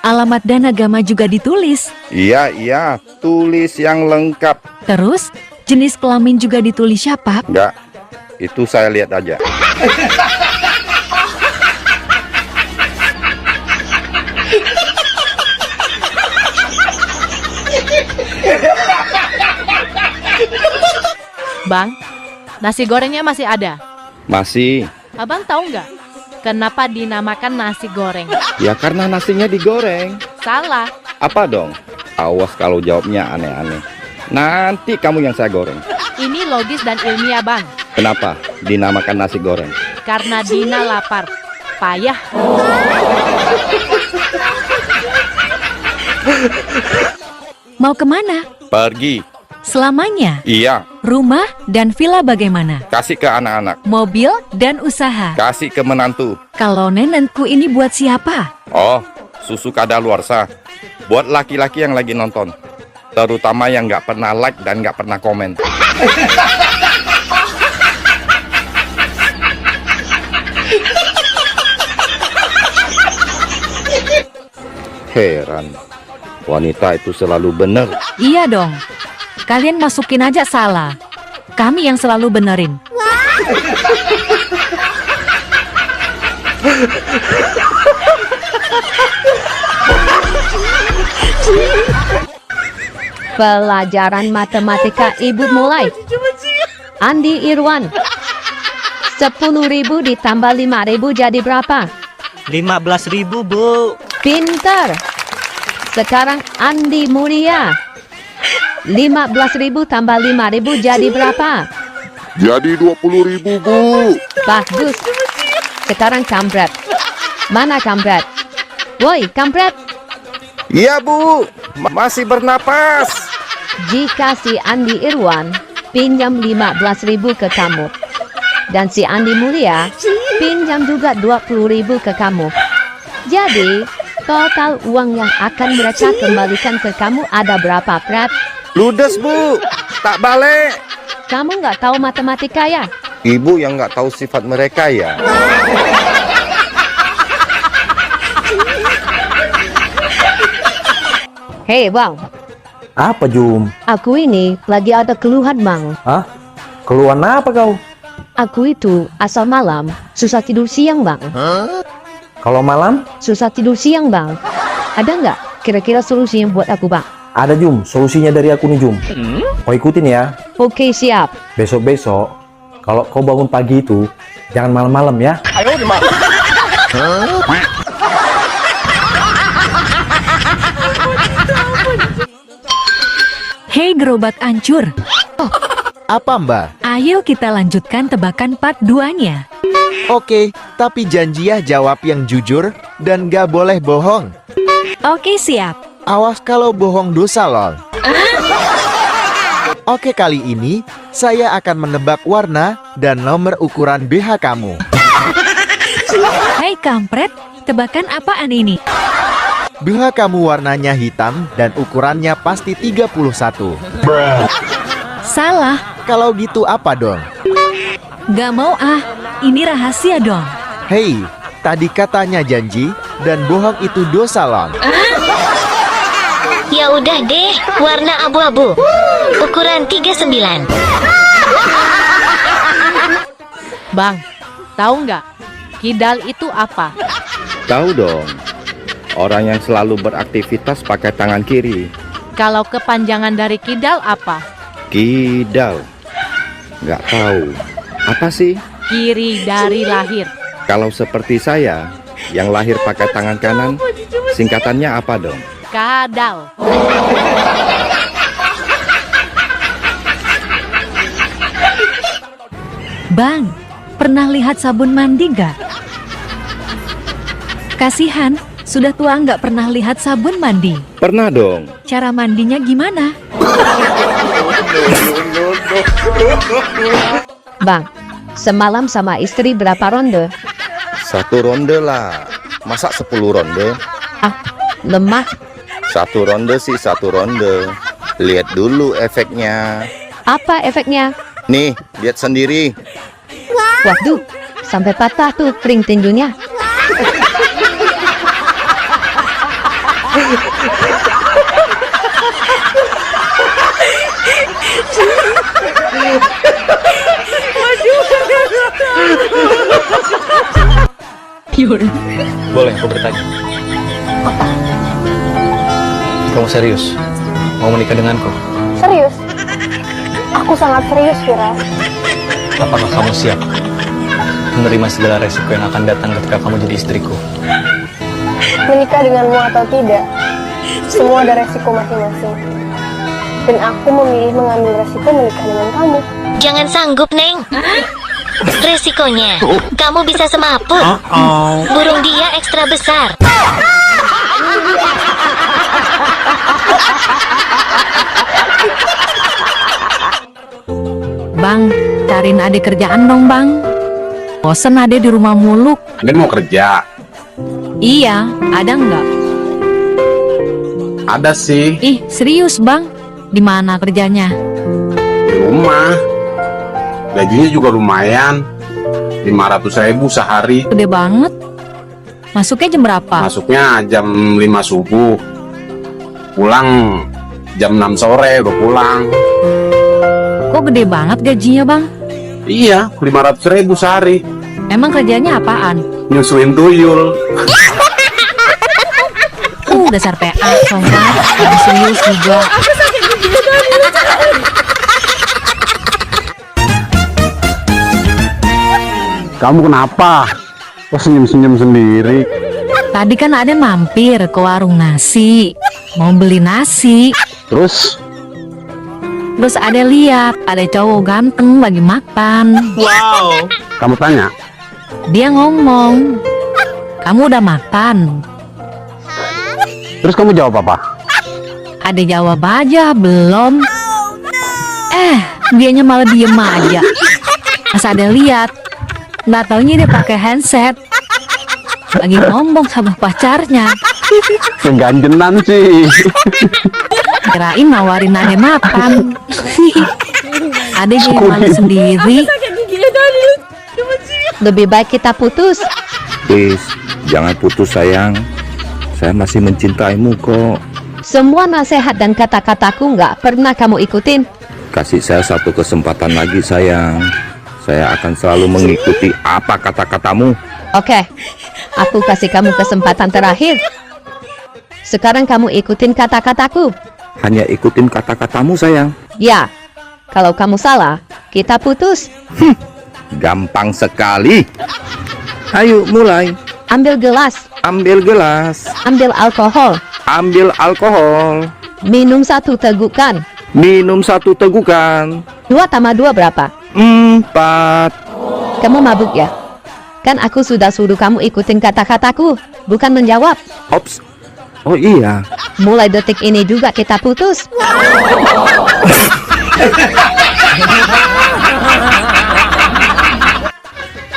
Alamat dan agama juga ditulis. iya, tulis yang lengkap. Terus, jenis kelamin juga ditulis ya, Pak. Enggak, itu saya lihat aja. Bang, nasi gorengnya masih ada. Masih. Abang tahu nggak kenapa dinamakan nasi goreng? Ya karena nasinya digoreng. Salah. Apa dong? Awas kalau jawabnya aneh-aneh. Nanti kamu yang saya goreng. Ini logis dan ilmiah, Bang. Kenapa dinamakan nasi goreng? Karena Dina lapar. Payah. Mau kemana? Pergi. Selamanya. Iya, Rumah dan villa bagaimana? kasih ke anak-anak. Mobil dan usaha. Kasih ke menantu. Kalau nenekku ini buat siapa? Oh, susu kadaluarsa. Buat laki-laki yang lagi nonton. Terutama yang nggak pernah like dan nggak pernah komen. Heran, wanita itu selalu benar. Iya dong. Kalian masukin aja salah. Kami yang selalu benerin. Pelajaran matematika ibu mulai. Andi Irwan. 10.000 ditambah 5.000 jadi berapa? 15.000, Bu. Pintar. Sekarang Andi Mulia. 15.000 tambah 5.000 jadi berapa? Jadi 20.000, Bu. Bagus. Sekarang Kampret. Mana Kampret? Woi, Kampret. Iya, Bu. Masih bernapas. Jika si Andi Irwan pinjam 15.000 ke kamu, dan si Andi Mulia pinjam juga 20.000 ke kamu, jadi total uang yang akan mereka kembalikan ke kamu ada berapa, Pret? Ludes, Bu. Tak balik. Kamu nggak tahu matematika ya? Ibu yang nggak tahu sifat mereka ya. Hei, Bang. Apa, Jum? Aku ini lagi ada keluhan, Bang. Hah? Keluhan apa kau? Aku itu asal malam susah tidur siang, Bang. Kalau malam? Susah tidur siang, Bang. Ada nggak kira-kira solusi yang buat aku, Bang? Ada, Jum. Solusinya dari aku nih, Jum. Kau ikutin ya. Oke, siap. Besok-besok, kalau kau bangun pagi itu, jangan malam-malam ya. Ayo, Hei gerobak ancur. Apa, Mbak? Ayo kita lanjutkan tebakan part 2-nya. Oke, tapi janji ya jawab yang jujur dan gak boleh bohong. Oke, siap. Awas kalau bohong dosa, lol. Oke, kali ini saya akan menebak warna dan nomor ukuran BH kamu. Hai Kampret, tebakan apaan ini? BH kamu warnanya hitam dan ukurannya pasti 31. Salah. Kalau gitu apa dong? Gak mau ah, ini rahasia dong. Hei, tadi katanya janji dan bohong itu dosa, lol. Ya udah deh, warna abu-abu. Ukuran 39. Bang, tahu nggak? Kidal itu apa? Tahu dong. Orang yang selalu beraktivitas pakai tangan kiri. Kalau kepanjangan dari kidal apa? Kidal. Nggak tahu. Apa sih? Kiri dari lahir. Kalau seperti saya, yang lahir pakai tangan kanan, singkatannya apa dong? Kadal. Bang, pernah lihat sabun mandi nggak? Kasihan, sudah tua nggak pernah lihat sabun mandi. Pernah dong. Cara mandinya gimana? Bang, Semalam sama istri berapa ronde? 1 ronde lah. Masa 10 ronde? Lemah. 1 ronde sih 1 ronde. Lihat dulu efeknya. Apa efeknya? Nih, lihat sendiri. Waduh, sampai patah tuh kering tinjunya. Boleh aku bertanya? Kamu serius? Mau menikah denganku? Serius? Aku sangat serius, Vira. Apakah kamu siap menerima segala resiko yang akan datang ketika kamu jadi istriku? Menikah denganmu atau tidak, semua ada resiko masing-masing. Dan aku memilih mengambil resiko menikah dengan kamu. Jangan sanggup, Neng. Resikonya, kamu bisa semaput. Burung dia ekstra besar. Bang, cariin Ade kerjaan dong, Bang. Bosen Ade di rumah muluk. Ade mau kerja? Iya, ada nggak? Ada sih. Ih, serius, Bang? Di mana kerjanya? Di rumah. Gajinya juga lumayan. 500.000 sehari. Gede banget. Masuknya jam berapa? Masuknya jam 5 subuh. Pulang jam 6 sore udah pulang. Kok gede banget gajinya, Bang? Iya, 500.000 sehari. Emang kerjanya apaan? Nyusuin tuyul. Dasar PA, sobat. Serius juga. Kamu kenapa? Kok senyum-senyum sendiri? Tadi kan ada mampir ke warung nasi, mau beli nasi. Terus ada lihat ada cowok ganteng lagi makan. Wow. Kamu tanya? Dia ngomong, kamu udah makan? Terus kamu jawab apa? Ada jawab aja, belum. Dianya malah diem aja. Pas ada lihat, nggak taunya dia pakai handset. Lagi ngomong sama pacarnya. Keganjenan sih. Kirain nawarin Ade makan. Ade jadi malu sendiri. Lebih baik kita putus. Please, jangan putus sayang. Saya masih mencintaimu kok. Semua nasihat dan kata-kataku nggak pernah kamu ikutin. Kasih saya 1 kesempatan lagi sayang. Saya akan selalu mengikuti apa kata-katamu. Oke, aku kasih kamu kesempatan terakhir. Sekarang kamu ikutin kata-kataku. Hanya ikutin kata-katamu sayang. Ya, kalau kamu salah, kita putus. Gampang sekali. Ayo mulai. Ambil gelas. Ambil gelas. Ambil alkohol. Ambil alkohol. Minum 1 tegukan. Minum 1 tegukan. 2 tambah 2 berapa? 4. Kamu mabuk ya? Kan aku sudah suruh kamu ikutin kata-kataku, bukan menjawab. Ops. Oh iya. Mulai detik ini juga kita putus.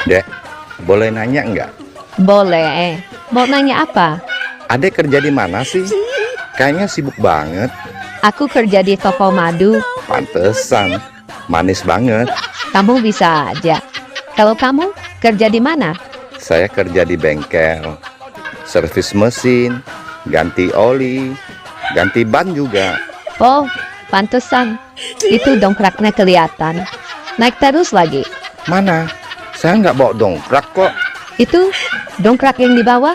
Dek, boleh nanya nggak? Boleh. Mau nanya apa? Adek kerja di mana sih? Kayaknya sibuk banget. Aku kerja di toko madu. Pantesan, manis banget. Kamu bisa aja. Kalau kamu kerja di mana? Saya kerja di bengkel. Servis mesin, ganti oli, ganti ban juga. Oh, pantesan. Itu dongkraknya kelihatan. Naik terus lagi. Mana? Saya nggak bawa dongkrak kok. Itu dongkrak yang di bawah.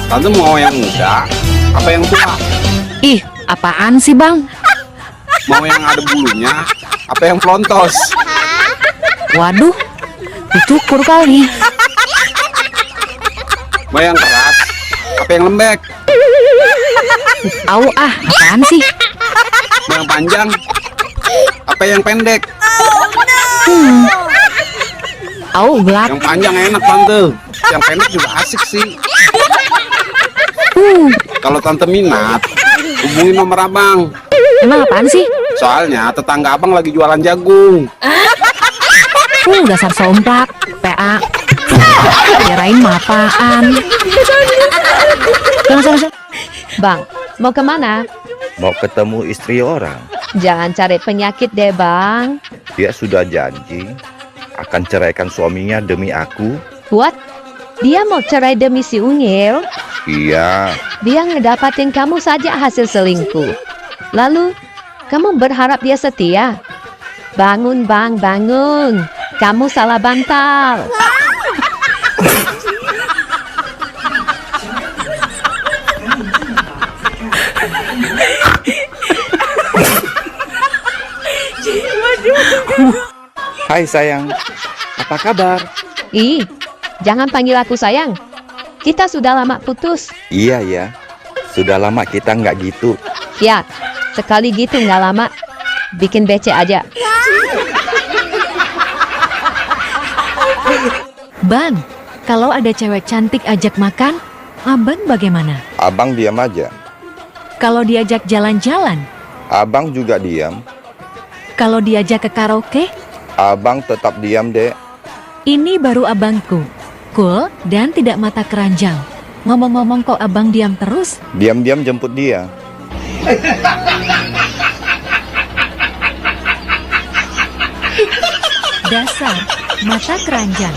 Tante mau yang muda apa yang tua? Ih, apaan sih, Bang? Mau yang ada bulunya apa yang flontos? Waduh, dicukur kali. Mau yang keras apa yang lembek? Tahu apaan sih? Mau yang panjang apa yang pendek? Oh, gelap. Yang panjang enak tante, yang pendek juga asik sih. Kalau tante minat, hubungin nomor abang. Emang apaan sih? Soalnya tetangga abang lagi jualan jagung. Dasar somplak, PA. Kirain mah apaan. Sana. Bang, mau kemana? Mau ketemu istri orang. Jangan cari penyakit deh, Bang. Dia sudah janji akan ceraikan suaminya demi aku. What? Dia mau cerai demi si Unyil? Iya. Dia ngedapatin kamu saja hasil selingkuh. Lalu, kamu berharap dia setia? Bangun, Bang, bangun. Kamu salah bantal. Hai sayang, apa kabar? Ih, jangan panggil aku sayang. Kita sudah lama putus. Iya ya, sudah lama kita nggak gitu. Ya, sekali gitu nggak lama. Bikin becek aja. Bang, kalau ada cewek cantik ajak makan, abang bagaimana? Abang diam aja. Kalau diajak jalan-jalan, Abang juga diam. kalau diajak ke karaoke, Abang tetap diam, Dek. ini baru abangku. Cool dan tidak mata keranjang. Ngomong-ngomong kok abang diam terus? Diam-diam jemput dia. Dasar mata keranjang.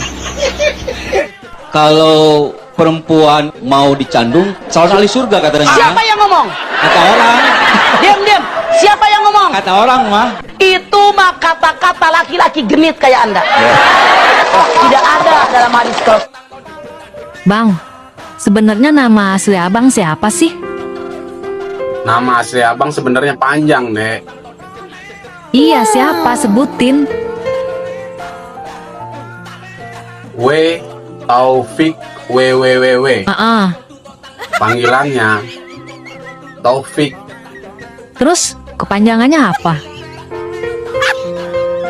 Kalau perempuan mau dicandung, calon ahli surga katanya. Siapa yang ngomong? Kata orang. Diam. Siapa yang ngomong? Kata orang mah. Itu mah kata-kata laki-laki genit kayak Anda. Tidak ada dalam hadis kalau. Bang, sebenarnya nama asli abang siapa sih? Nama asli abang sebenarnya panjang, Dek. Iya, siapa? Sebutin. W Taufik WWWW. Panggilannya Taufik. Terus kepanjangannya apa?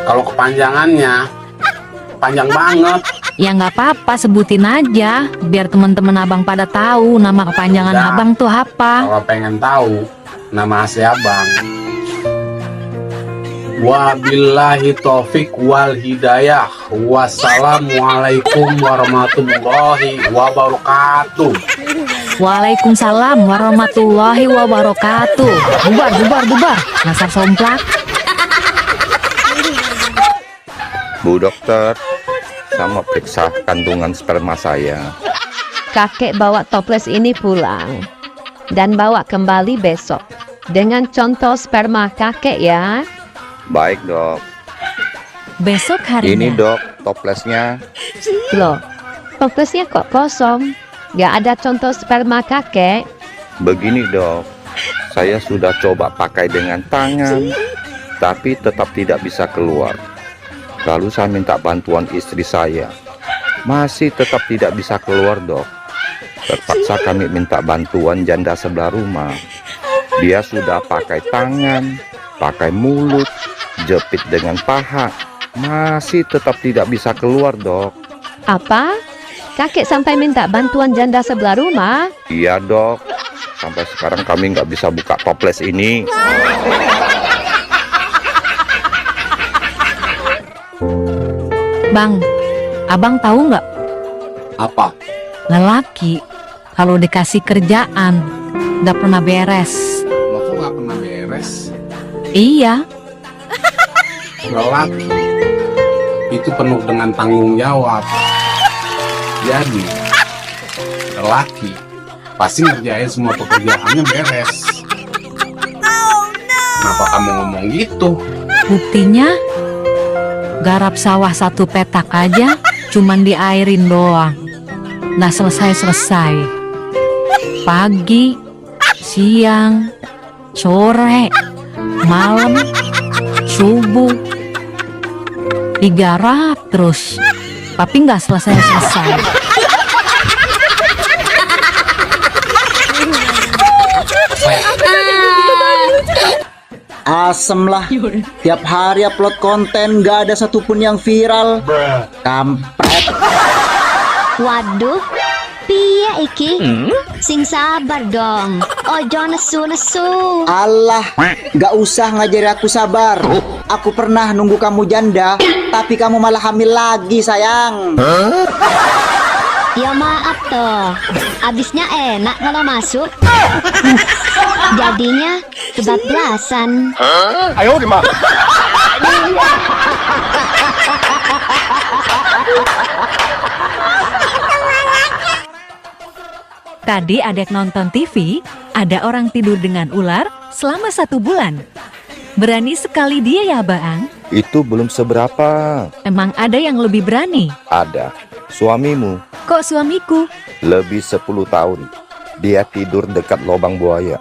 Kalau kepanjangannya panjang banget. Ya nggak apa-apa, sebutin aja biar teman-teman abang pada tahu nama kepanjangan Udah. abang tuh apa. Kalau pengen tahu nama asli abang, wabillahi taufik wal hidayah. Wassalamualaikum warahmatullahi wabarakatuh. Waalaikumsalam warahmatullahi wabarakatuh. Bubar. Dasar somplak. Bu dokter, saya mau periksa kandungan sperma saya. Kakek bawa toples ini pulang. Dan bawa kembali besok. Dengan contoh sperma kakek ya. Baik dok. Besok harinya. Ini dok, toplesnya. Loh, toplesnya kok kosong? Gak ada contoh sperma kakek. Begini dok, saya sudah coba pakai dengan tangan, tapi tetap tidak bisa keluar. Lalu saya minta bantuan istri saya, masih tetap tidak bisa keluar dok. Terpaksa kami minta bantuan janda sebelah rumah. Dia sudah pakai tangan, pakai mulut, jepit dengan paha, masih tetap tidak bisa keluar dok. Apa? Kakek sampai minta bantuan janda sebelah rumah? Iya dok, sampai sekarang kami nggak bisa buka toples ini. Bang, abang tahu nggak? Apa? Lelaki kalau dikasih kerjaan nggak pernah beres. Lo kok nggak pernah beres? Iya. Lelaki itu penuh dengan tanggung jawab. Jadi lelaki pasti ngerjain semua pekerjaannya beres. Kenapa kamu ngomong gitu? Buktinya garap sawah 1 petak aja cuman diairin doang. Nggak selesai. Pagi, siang, sore, malam, subuh, digarap terus. Tapi nggak selesai. Asem lah. Tiap hari upload konten gak ada satupun yang viral. Kampret. Waduh, piye iki? Sing sabar dong. Ojo nesu-nesu. Allah, gak usah ngajari aku sabar. Aku pernah nunggu kamu janda, tapi kamu malah hamil lagi sayang. Ya maaf toh, abisnya enak kalau masuk. Jadinya kebablasan. Ayo gimana? Tadi adek nonton TV, ada orang tidur dengan ular selama 1 bulan. Berani sekali dia ya, Bang. Itu belum seberapa. Emang ada yang lebih berani? Ada. Suamimu Kok suamiku? lebih 10 tahun. Dia tidur dekat lubang buaya.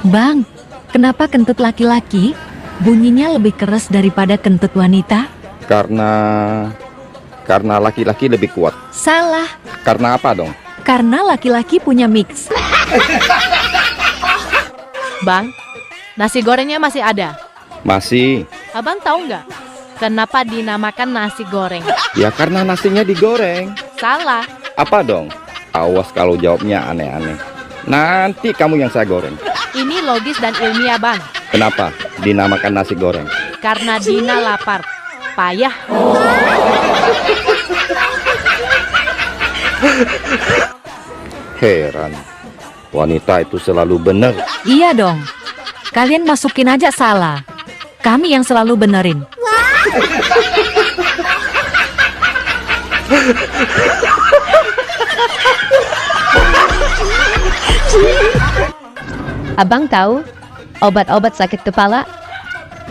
Bang, kenapa kentut laki-laki bunyinya lebih keras daripada kentut wanita? Karena laki-laki lebih kuat. Salah, Karena apa dong? karena laki-laki punya mix. Bang, nasi gorengnya masih ada. Masih. Abang tahu nggak kenapa dinamakan nasi goreng? Ya karena nasinya digoreng. Salah. Apa dong? Awas kalau jawabnya aneh-aneh. Nanti kamu yang saya goreng. Ini logis dan ilmiah, Bang. Kenapa dinamakan nasi goreng? Karena Dina lapar. Payah. Heran. Wanita itu selalu benar. Iya dong, kalian masukin aja salah. Kami yang selalu benerin. Abang tahu obat-obat sakit kepala?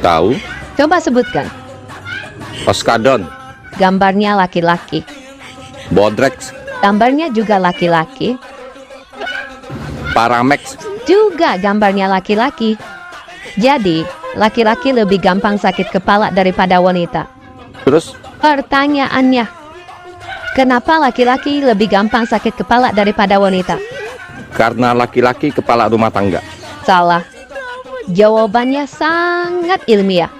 Tahu? Coba sebutkan. Oskadon, Gambarnya laki-laki. Bodrex, Gambarnya juga laki-laki. Paramex. Juga gambarnya laki-laki. Jadi, laki-laki lebih gampang sakit kepala daripada wanita. Terus Pertanyaannya, kenapa laki-laki lebih gampang sakit kepala daripada wanita? karena laki-laki kepala rumah tangga. Salah. Jawabannya sangat ilmiah.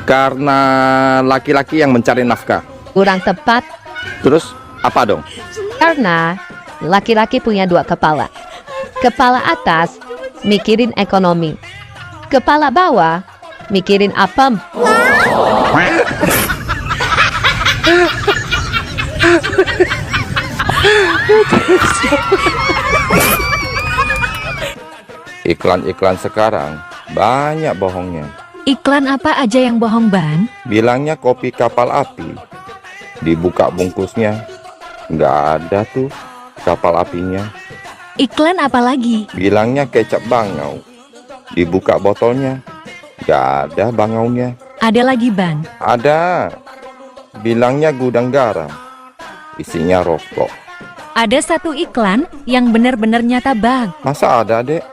Karena laki-laki yang mencari nafkah. Kurang tepat. Terus apa dong? Karena laki-laki punya 2 kepala. Kepala atas mikirin ekonomi. Kepala bawah mikirin apem. Iklan-iklan sekarang banyak bohongnya. Iklan apa aja yang bohong, Bang? Bilangnya kopi kapal api. Dibuka bungkusnya, nggak ada tuh kapal apinya. Iklan apa lagi? Bilangnya kecap bangau. Dibuka botolnya, nggak ada bangaunya. Ada lagi, Bang. Ada. Bilangnya gudang garam. Isinya rokok. Ada satu iklan yang benar-benar nyata, Bang. Masa ada, Dek?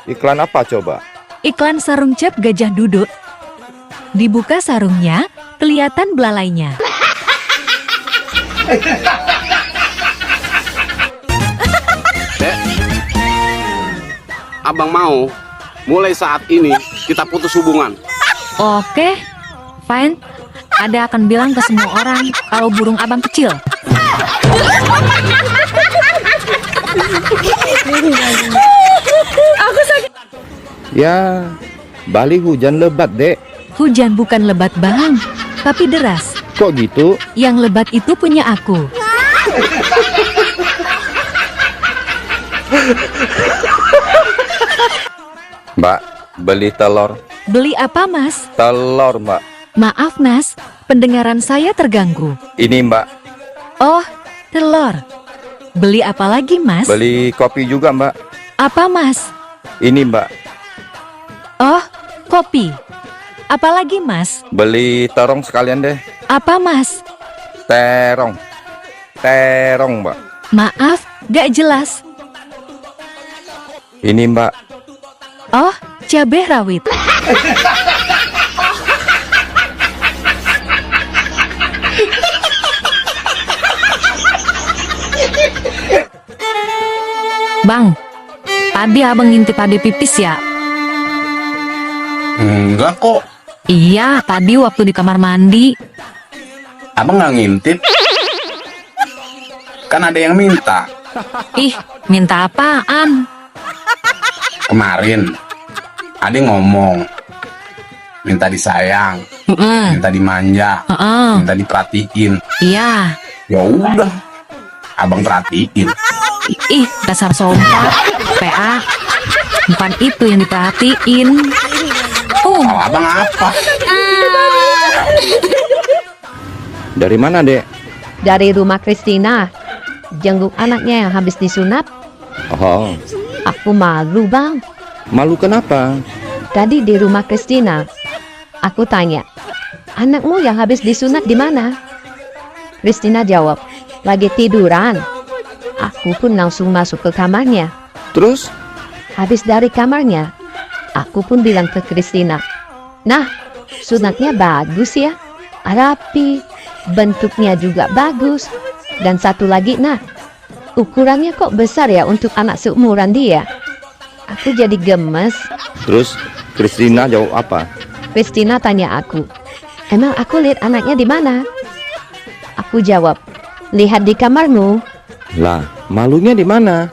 Iklan apa coba? Iklan sarung cap gajah duduk. Dibuka sarungnya, kelihatan belalainya. Dek, abang mau mulai saat ini kita putus hubungan. Oke, fine. Ada akan bilang ke semua orang kalau burung abang kecil. Aku sakit. Ya, Bali hujan lebat, Dek. Hujan bukan lebat, Bang, tapi deras. Kok gitu? Yang lebat itu punya aku. Mbak, beli telur. Beli apa, Mas? Telur, Mbak. Maaf, Mas, pendengaran saya terganggu. Ini, Mbak. Oh, telur. Beli apa lagi, Mas? Beli kopi juga, Mbak. Apa, Mas? Ini, Mbak. Oh, kopi. Apa lagi, Mas? Beli terong sekalian deh. Apa, Mas? Terong. Terong, Mbak. Maaf, gak jelas. Ini, Mbak. Oh, cabai rawit. Bang, tadi abang ngintip ade pipis ya? Enggak kok. Iya, tadi waktu di kamar mandi. Abang nggak ngintip. Kan ada yang minta. Ih, minta apaan? Kemarin Ade ngomong minta disayang, minta dimanja, minta diperhatiin. Iya. Ya udah, abang perhatiin. Ih, dasar sompat. PA. Bukan itu yang diperhatiin. Kalau abang apa? Dari mana, Dek? Dari rumah Christina. Jenguk anaknya yang habis disunat. Oh, Aku malu, Bang. malu kenapa? Tadi di rumah Christina, aku tanya, anakmu yang habis disunat di mana? Christina jawab, lagi tiduran. Aku pun langsung masuk ke kamarnya. Terus? Habis dari kamarnya, aku pun bilang ke Christina, nah, sunatnya bagus ya, rapi, bentuknya juga bagus. Dan satu lagi, nah, ukurannya kok besar ya untuk anak seumuran dia. Aku jadi gemes. Terus Christina jawab apa? Christina tanya aku, emang aku lihat anaknya di mana? Aku jawab, lihat di kamarmu. Lah, malunya di mana?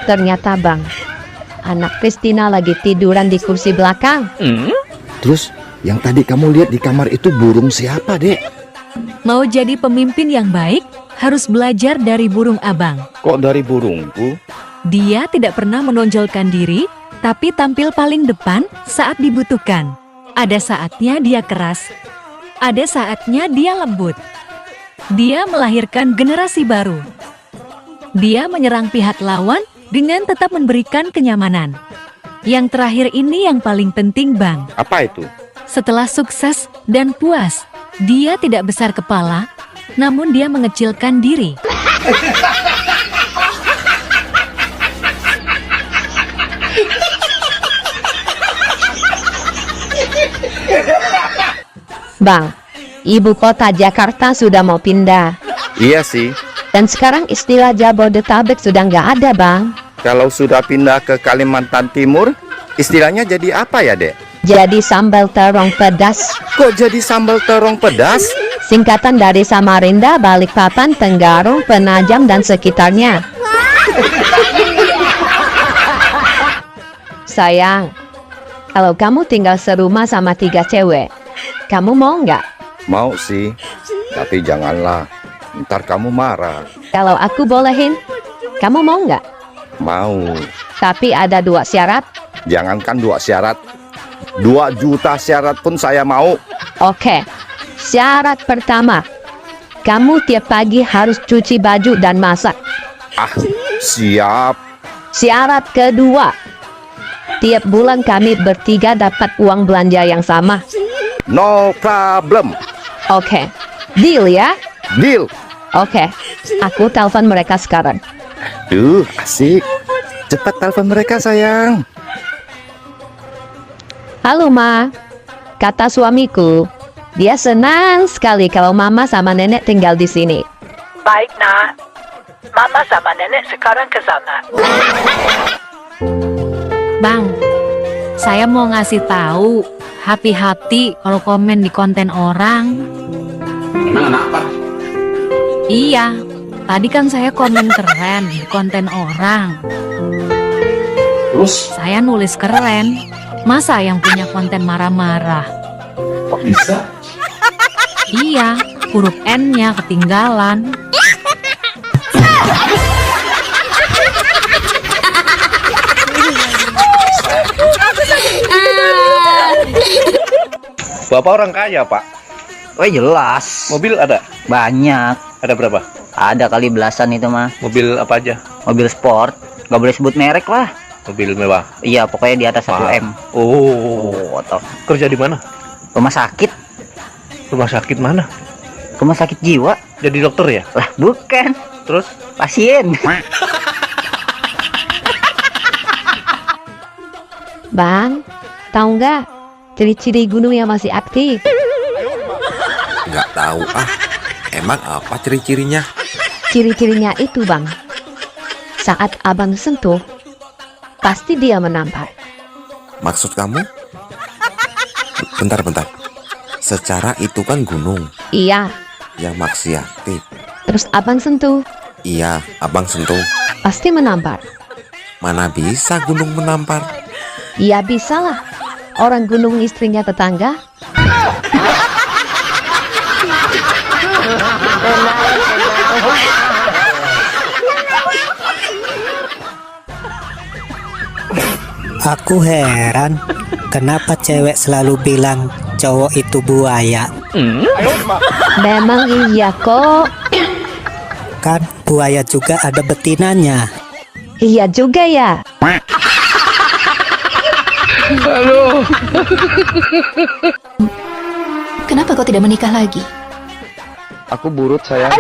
Ternyata Bang, anak Christina lagi tiduran di kursi belakang. Terus yang tadi kamu lihat di kamar itu burung siapa, Dek? Mau jadi pemimpin yang baik, harus belajar dari burung abang. Kok dari burungku? Dia tidak pernah menonjolkan diri, tapi tampil paling depan saat dibutuhkan. Ada saatnya dia keras, ada saatnya dia lembut. Dia melahirkan generasi baru. Dia menyerang pihak lawan dengan tetap memberikan kenyamanan. Yang terakhir ini yang paling penting, Bang. Apa itu? Setelah sukses dan puas, dia tidak besar kepala, namun dia mengecilkan diri. Bang, ibu kota Jakarta sudah mau pindah. Iya sih. Dan sekarang istilah Jabodetabek sudah nggak ada, Bang. Kalau sudah pindah ke Kalimantan Timur, istilahnya jadi apa ya, Dek? Jadi sambal terong pedas. Kok jadi sambal terong pedas? Singkatan dari Samarinda, Balikpapan, Tenggarong, Penajam, dan sekitarnya. Sayang, kalau kamu tinggal serumah sama 3 cewek, kamu mau nggak? Mau sih, tapi janganlah. Ntar kamu marah. Kalau aku bolehin, kamu mau nggak? Mau. Tapi ada 2 syarat. Jangankan 2 syarat, 2 juta syarat pun saya mau. Oke, syarat pertama, kamu tiap pagi harus cuci baju dan masak. Ah, siap. Syarat kedua, tiap bulan kami bertiga dapat uang belanja yang sama. No problem. Oke, deal ya? Deal. Oke, aku telepon mereka sekarang. Duh, asik. Cepat telepon mereka, sayang. Halo, Ma. Kata suamiku, dia senang sekali kalau Mama sama Nenek tinggal di sini. Baik, Nak. Mama sama Nenek sekarang ke sana. Bang, saya mau ngasih tahu, hati-hati kalau komen di konten orang. Emang kenapa? Iya, tadi kan saya komen keren di konten orang. Terus? Saya nulis keren. Masa yang punya konten marah-marah? Kok bisa? Iya, huruf N-nya ketinggalan. Bapak orang kaya, Pak. Oh jelas. Mobil ada? Banyak. Ada berapa? Ada kali belasan itu mah. Mobil apa aja? Mobil sport. Gak boleh sebut merek lah. Mobil mewah? Iya, pokoknya di atas 1 M. Oh, toh. Kerja di mana? Rumah sakit. Rumah sakit mana? Rumah sakit jiwa. Jadi dokter ya? Lah, bukan. Terus? Pasien. Bang, tahu nggak ciri-ciri gunung yang masih aktif? Nggak tahu ah. Emang apa ciri-cirinya? Ciri-cirinya itu, Bang. Saat abang sentuh, pasti dia menampar. Maksud kamu? Bentar. Secara itu kan gunung. Iya, Yang maksiatik. terus abang sentuh, Iya, abang sentuh. pasti menampar. Mana bisa gunung menampar? Ya bisa lah, orang gunung istrinya tetangga. Aku heran, kenapa cewek selalu bilang cowok itu buaya? Memang iya kok. Kan buaya juga ada betinanya. Iya juga ya. Halo. Kenapa kau tidak menikah lagi? Aku burut, sayang.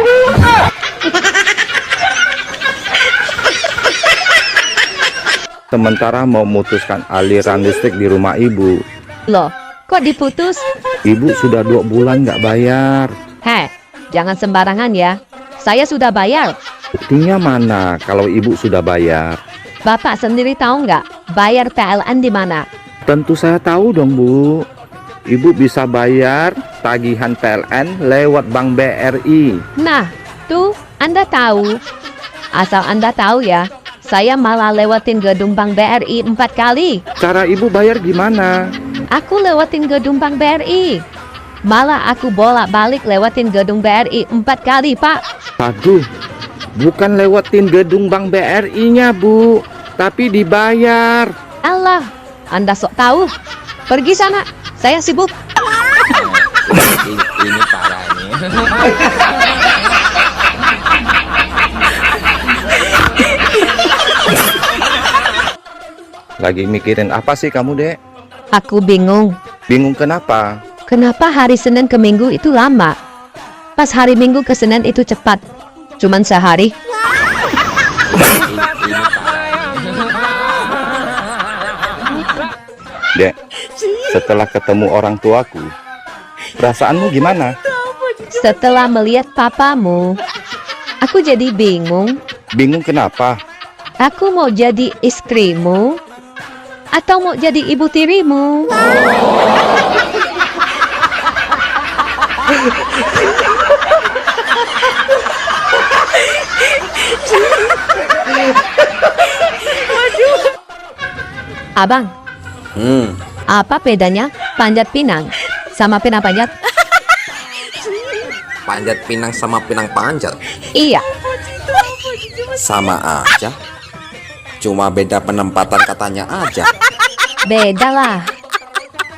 Sementara mau memutuskan aliran listrik di rumah ibu. Loh, kok diputus? Ibu sudah 2 bulan nggak bayar. Heh, jangan sembarangan ya. Saya sudah bayar. Buktinya mana kalau ibu sudah bayar? Bapak sendiri tahu nggak bayar PLN di mana? Tentu saya tahu dong, Bu. Ibu bisa bayar tagihan PLN lewat Bank BRI. Nah, tuh Anda tahu. Asal Anda tahu ya, saya malah lewatin gedung Bank BRI 4 kali. Cara ibu bayar gimana? Aku lewatin gedung Bank BRI. Malah aku bolak-balik lewatin gedung BRI 4 kali, Pak. Aduh, bukan lewatin gedung Bank BRI-nya, Bu, tapi dibayar. Allah, Anda sok tahu. Pergi sana, saya sibuk. Ini parah ini. Lagi mikirin apa sih kamu, Dek? Aku bingung. Bingung kenapa? Kenapa hari Senin ke Minggu itu lama? Pas hari Minggu ke Senin itu cepat. Cuman sehari. Dek, setelah ketemu orang tuaku, perasaanmu gimana? Setelah melihat papamu, aku jadi bingung. Bingung kenapa? Aku mau jadi istrimu atau mau jadi ibu tirimu? Abang, apa bedanya panjat pinang sama pinang panjat? Panjat pinang sama pinang panjat Iya. sama aja. Cuma beda penempatan katanya aja. Beda lah.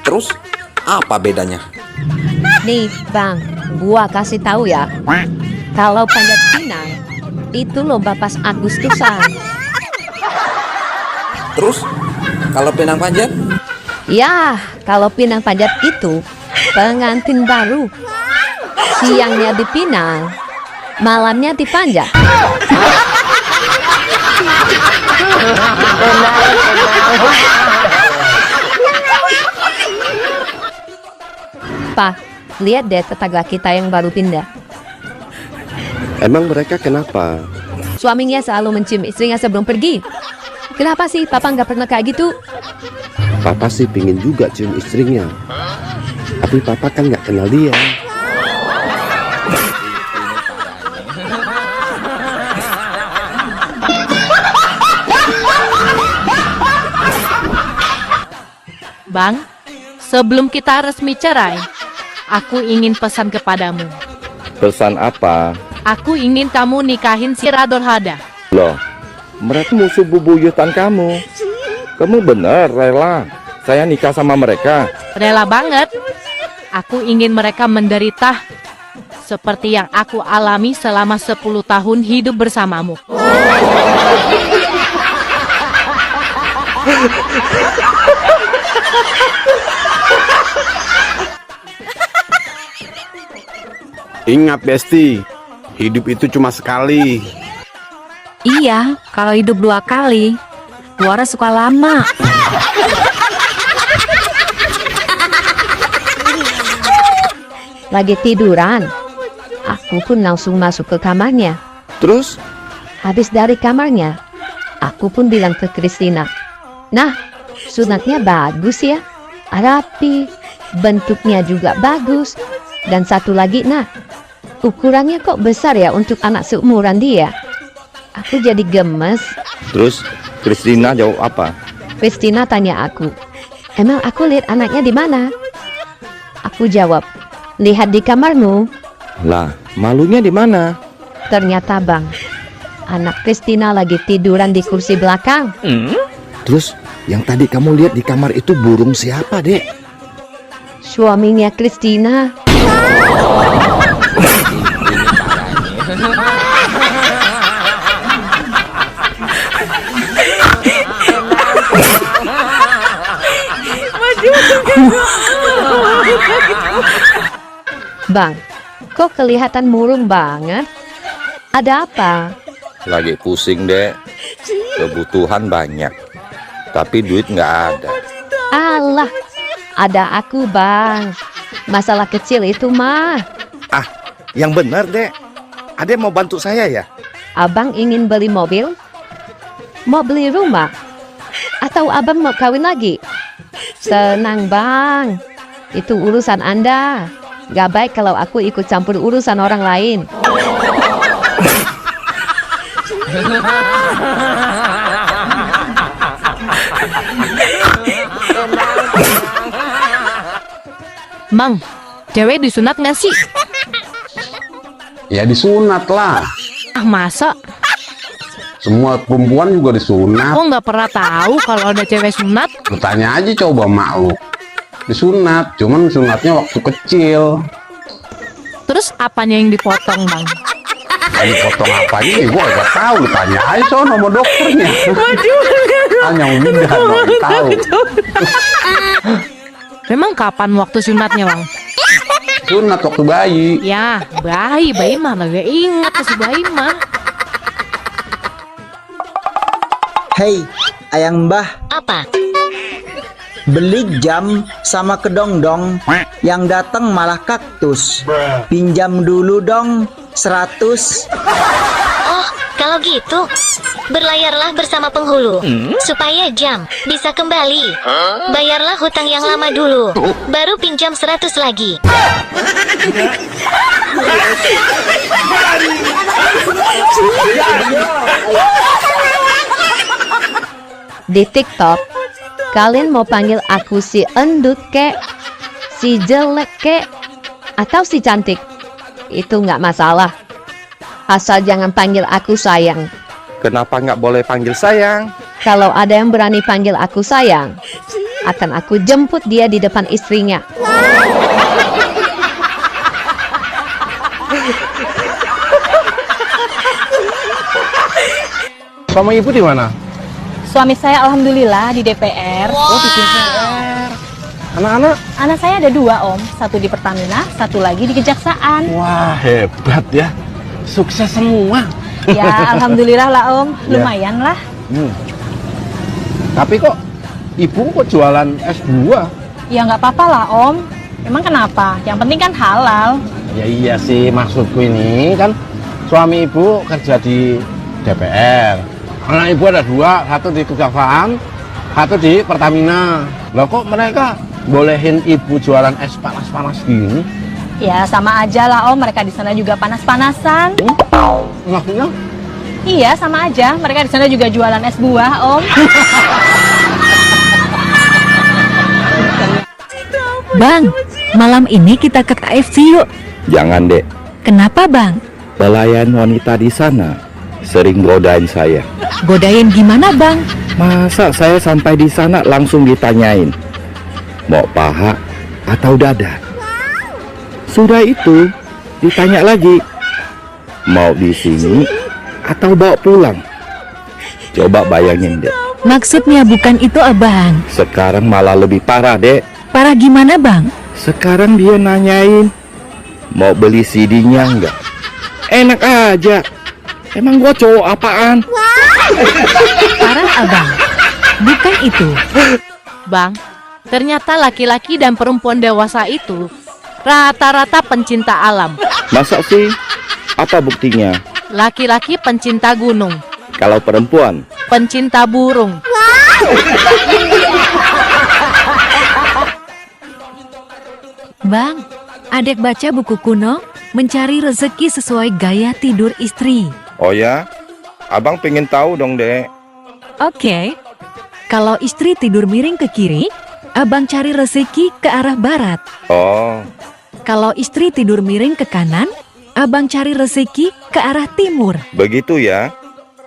Terus apa bedanya? Nih bang, gua kasih tahu ya. Kalau panjat pinang itu lomba pas Agustusan. Terus kalau pinang panjat? Ya, kalau pinang panjat itu pengantin baru. Siangnya dipinang, malamnya dipanjat. Pak, lihat deh tetangga kita yang baru pindah. Emang mereka kenapa? Suaminya selalu mencium istrinya sebelum pergi. Kenapa sih papa nggak pernah kayak gitu? Papa sih pingin juga cium istrinya. Tapi papa kan nggak kenal dia. Bang, sebelum kita resmi cerai, aku ingin pesan kepadamu. Pesan apa? Aku ingin kamu nikahin si Rador Hada. Loh, mereka musuh bubuyutan kamu. Kamu bener rela saya nikah sama mereka? Rela banget. Aku ingin mereka menderita seperti yang aku alami selama 10 tahun hidup bersamamu. Ingat Besti, hidup itu cuma sekali. Iya, kalau hidup 2 kali, waras suka lama. Lagi tiduran, aku pun langsung masuk ke kamarnya. Terus? Habis dari kamarnya, aku pun bilang ke Christina, Nah, sunatnya bagus ya. Rapi, bentuknya juga bagus. Dan satu lagi, nah, ukurannya kok besar ya untuk anak seumuran dia. Aku jadi gemes. Terus Christina jawab apa? Christina tanya aku, emang aku lihat anaknya di mana? Aku jawab, lihat di kamarmu. Lah, malunya di mana? Ternyata bang, anak Christina lagi tiduran di kursi belakang. Terus yang tadi kamu lihat di kamar itu burung siapa, Dek? Suaminya Christina. Bang, kok kelihatan murung banget? Ada apa? Lagi pusing, Dek. Kebutuhan banyak, tapi duit nggak ada. Alah, ada aku bang. Masalah kecil itu mah. Ah, yang benar, Dek. Ade mau bantu saya ya? Abang ingin beli mobil? Mau beli rumah? Atau abang mau kawin lagi? Tenang bang, itu urusan Anda. Gak baik kalau aku ikut campur urusan orang lain. Mang, cewek disunat nggak sih? Ya disunat lah. Ah masa? Semua perempuan juga disunat. Aku nggak pernah tahu kalau ada cewek sunat. Lu tanya aja coba mak lu. Disunat, cuman sunatnya waktu kecil. Terus apanya yang dipotong bang? Tadi potong apanya nih, gua gak tahu. Lu tanya aja sono sama dokternya. Hanya udah mau tahu. Memang kapan waktu sunatnya bang? Sunat waktu bayi. Ya, bayi mah gak ingat si bayi mah. Hei, ayang mbah. Apa? Beli jam sama kedong-dong, yang datang malah kaktus. Pinjam dulu dong 100. Oh, kalau gitu, berlayarlah bersama penghulu supaya jam bisa kembali. Bayarlah hutang yang lama dulu, baru pinjam 100 lagi. Di TikTok, kalian mau panggil aku si endut kek, si jelek kek, atau si cantik? Itu nggak masalah. Asal jangan panggil aku sayang. Kenapa nggak boleh panggil sayang? Kalau ada yang berani panggil aku sayang, akan aku jemput dia di depan istrinya. Suami ibu di mana? Suami saya alhamdulillah di DPR. Oh, di DPR. Anak-anak? Anak saya ada 2 om, satu di Pertamina, satu lagi di Kejaksaan. Wah, hebat ya. Sukses semua. Ya, alhamdulillah lah om, Ya. lumayan lah. Tapi kok ibu kok jualan S2? Ya nggak apa-apa lah om. Emang kenapa? Yang penting kan halal. Ya iya sih, maksudku ini kan suami ibu kerja di DPR. Anak ibu ada 2, satu di Kejaksaan, satu di Pertamina. Loh kok mereka bolehin ibu jualan es panas-panas gini? Ya sama aja lah om, mereka di sana juga panas-panasan. Maksudnya? Iya sama aja, mereka di sana juga jualan es buah om. Bang, malam ini kita ke KFC yuk. Jangan, Dek. Kenapa bang? Pelayan wanita di sana sering godain saya. Godain gimana bang? Masa saya sampai di sana langsung ditanyain mau paha atau dada? Sudah itu ditanya lagi mau di sini atau bawa pulang. Coba bayangin, Dek. Maksudnya bukan itu abang. Sekarang malah lebih parah, Dek. Parah gimana bang? Sekarang dia nanyain mau beli CD-nya enggak. Enak aja. Emang gua cowok apaan? Parah abang. Bukan itu. Bang, ternyata laki-laki dan perempuan dewasa itu rata-rata pencinta alam. Masa sih? Apa buktinya? Laki-laki pencinta gunung, Kalau perempuan? pencinta burung, Bang, adek baca buku kuno, mencari rezeki sesuai gaya tidur istri. Oh ya? Abang pengen tahu dong, Dek. Oke. Kalau istri tidur miring ke kiri, abang cari rezeki ke arah barat. Oh, Kalau istri tidur miring ke kanan, abang cari rezeki ke arah timur. begitu ya?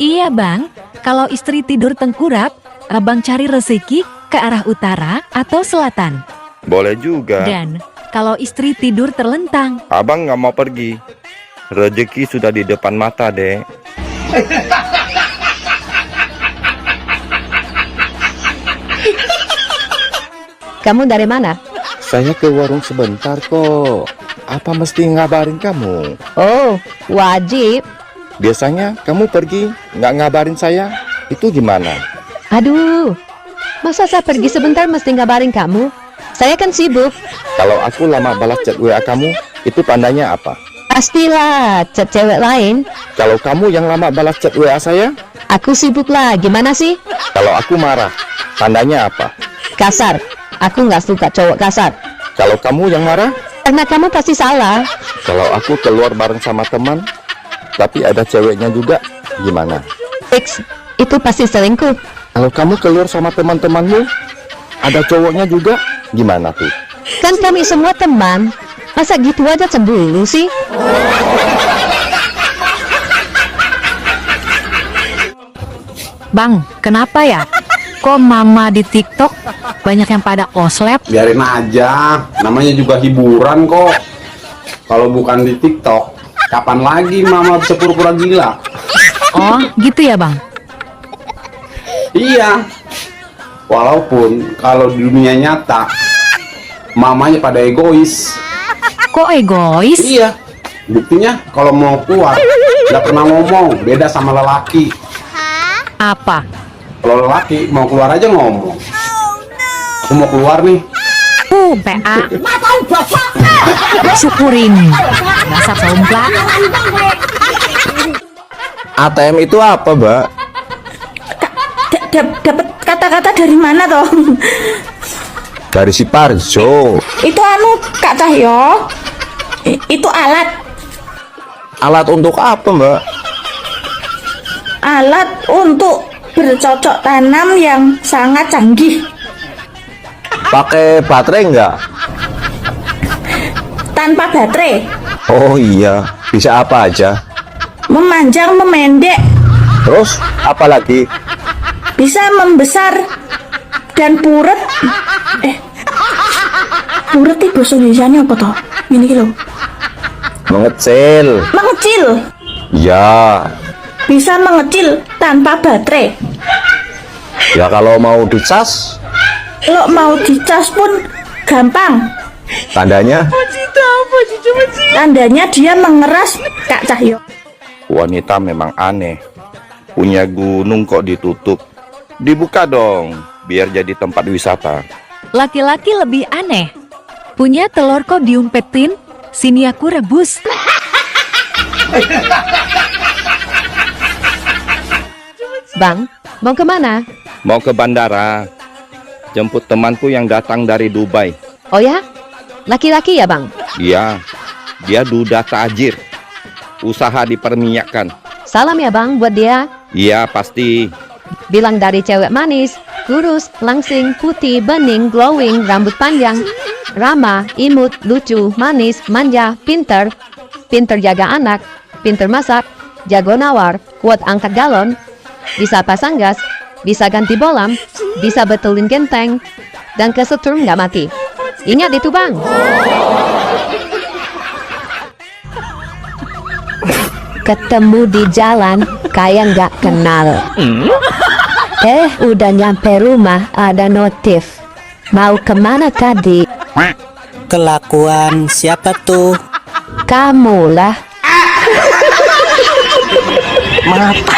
Iya bang, kalau istri tidur tengkurap, abang cari rezeki ke arah utara atau selatan. Boleh juga. Dan kalau istri tidur terlentang, Abang nggak mau pergi. Rezeki sudah di depan mata, Dek. Kamu dari mana? Saya ke warung sebentar kok. Apa mesti ngabarin kamu? Oh, wajib. Biasanya kamu pergi nggak ngabarin saya. Itu gimana? Aduh, masa saya pergi sebentar mesti ngabarin kamu? Saya kan sibuk. Kalau aku lama balas chat WA kamu, itu tandanya apa? Pastilah, chat cewek lain. Kalau kamu yang lama balas chat WA saya, Aku sibuk lah, gimana sih? kalau aku marah, tandanya apa? Kasar. Aku nggak suka cowok kasar. Kalau kamu yang marah, Karena kamu pasti salah. kalau aku keluar bareng sama teman, tapi ada ceweknya juga, gimana? Fix, itu pasti selingkuh. Kalau kamu keluar sama teman-temanmu, ada cowoknya juga, gimana tuh? Kan kami semua teman. Masa gitu aja cemburu sih? Bang, kenapa ya? Kok mama di TikTok banyak yang pada koslep? Biarin aja, namanya juga hiburan kok. Kalau bukan di TikTok, kapan lagi mama bisa pura-pura gila? Oh, gitu ya bang? Iya. Walaupun kalau di dunia nyata, mamanya pada egois. Kok egois? Iya. Buktinya kalau mau keluar, nggak pernah ngomong, beda sama lelaki. Apa? Kalau lelaki mau keluar aja ngomong. Aku mau keluar nih. PA. Syukurin. Dasar somplak. ATM itu apa, Mbak? Dapat kata-kata dari mana toh? Dari si Parjo. Itu anu Kak Cahyo. Itu alat. Alat untuk apa, Mbak? Alat untuk bercocok tanam yang sangat canggih. Pakai baterai nggak? Tanpa baterai. Oh iya, bisa apa aja? Memanjang, memendek. Terus apa lagi? Bisa membesar dan puret. Puret itu bahasa Indonesianya apa toh? Ini lho. Mengecil. Mengecil. Ya. Bisa mengecil tanpa baterai. Ya kalau mau dicas, Lo mau dicas pun gampang. tandanya Tandanya dia mengeras, Kak Cahyo. wanita memang aneh. Punya gunung kok ditutup. Dibuka dong, biar jadi tempat wisata. laki-laki lebih aneh. Punya telur kok diumpetin, sini aku rebus. Bang, mau kemana? Mau ke bandara, jemput temanku yang datang dari Dubai. Oh ya? Laki-laki ya bang? Iya, dia duda tajir. Usaha diperminyakkan. Salam ya bang buat dia. Iya, pasti. Bilang dari cewek manis, kurus, langsing, putih, bening, glowing, rambut panjang, ramah, imut, lucu, manis, manja, pinter jaga anak, pinter masak, jago nawar, kuat angkat galon, bisa pasang gas, bisa ganti bolam, bisa betulin genteng, dan kesetrum nggak mati. Ingat itu bang. Ketemu di jalan, kayak nggak kenal. Udah nyampe rumah, ada notif. Mau kemana tadi? Kelakuan siapa tuh? Kamu lah. Mata.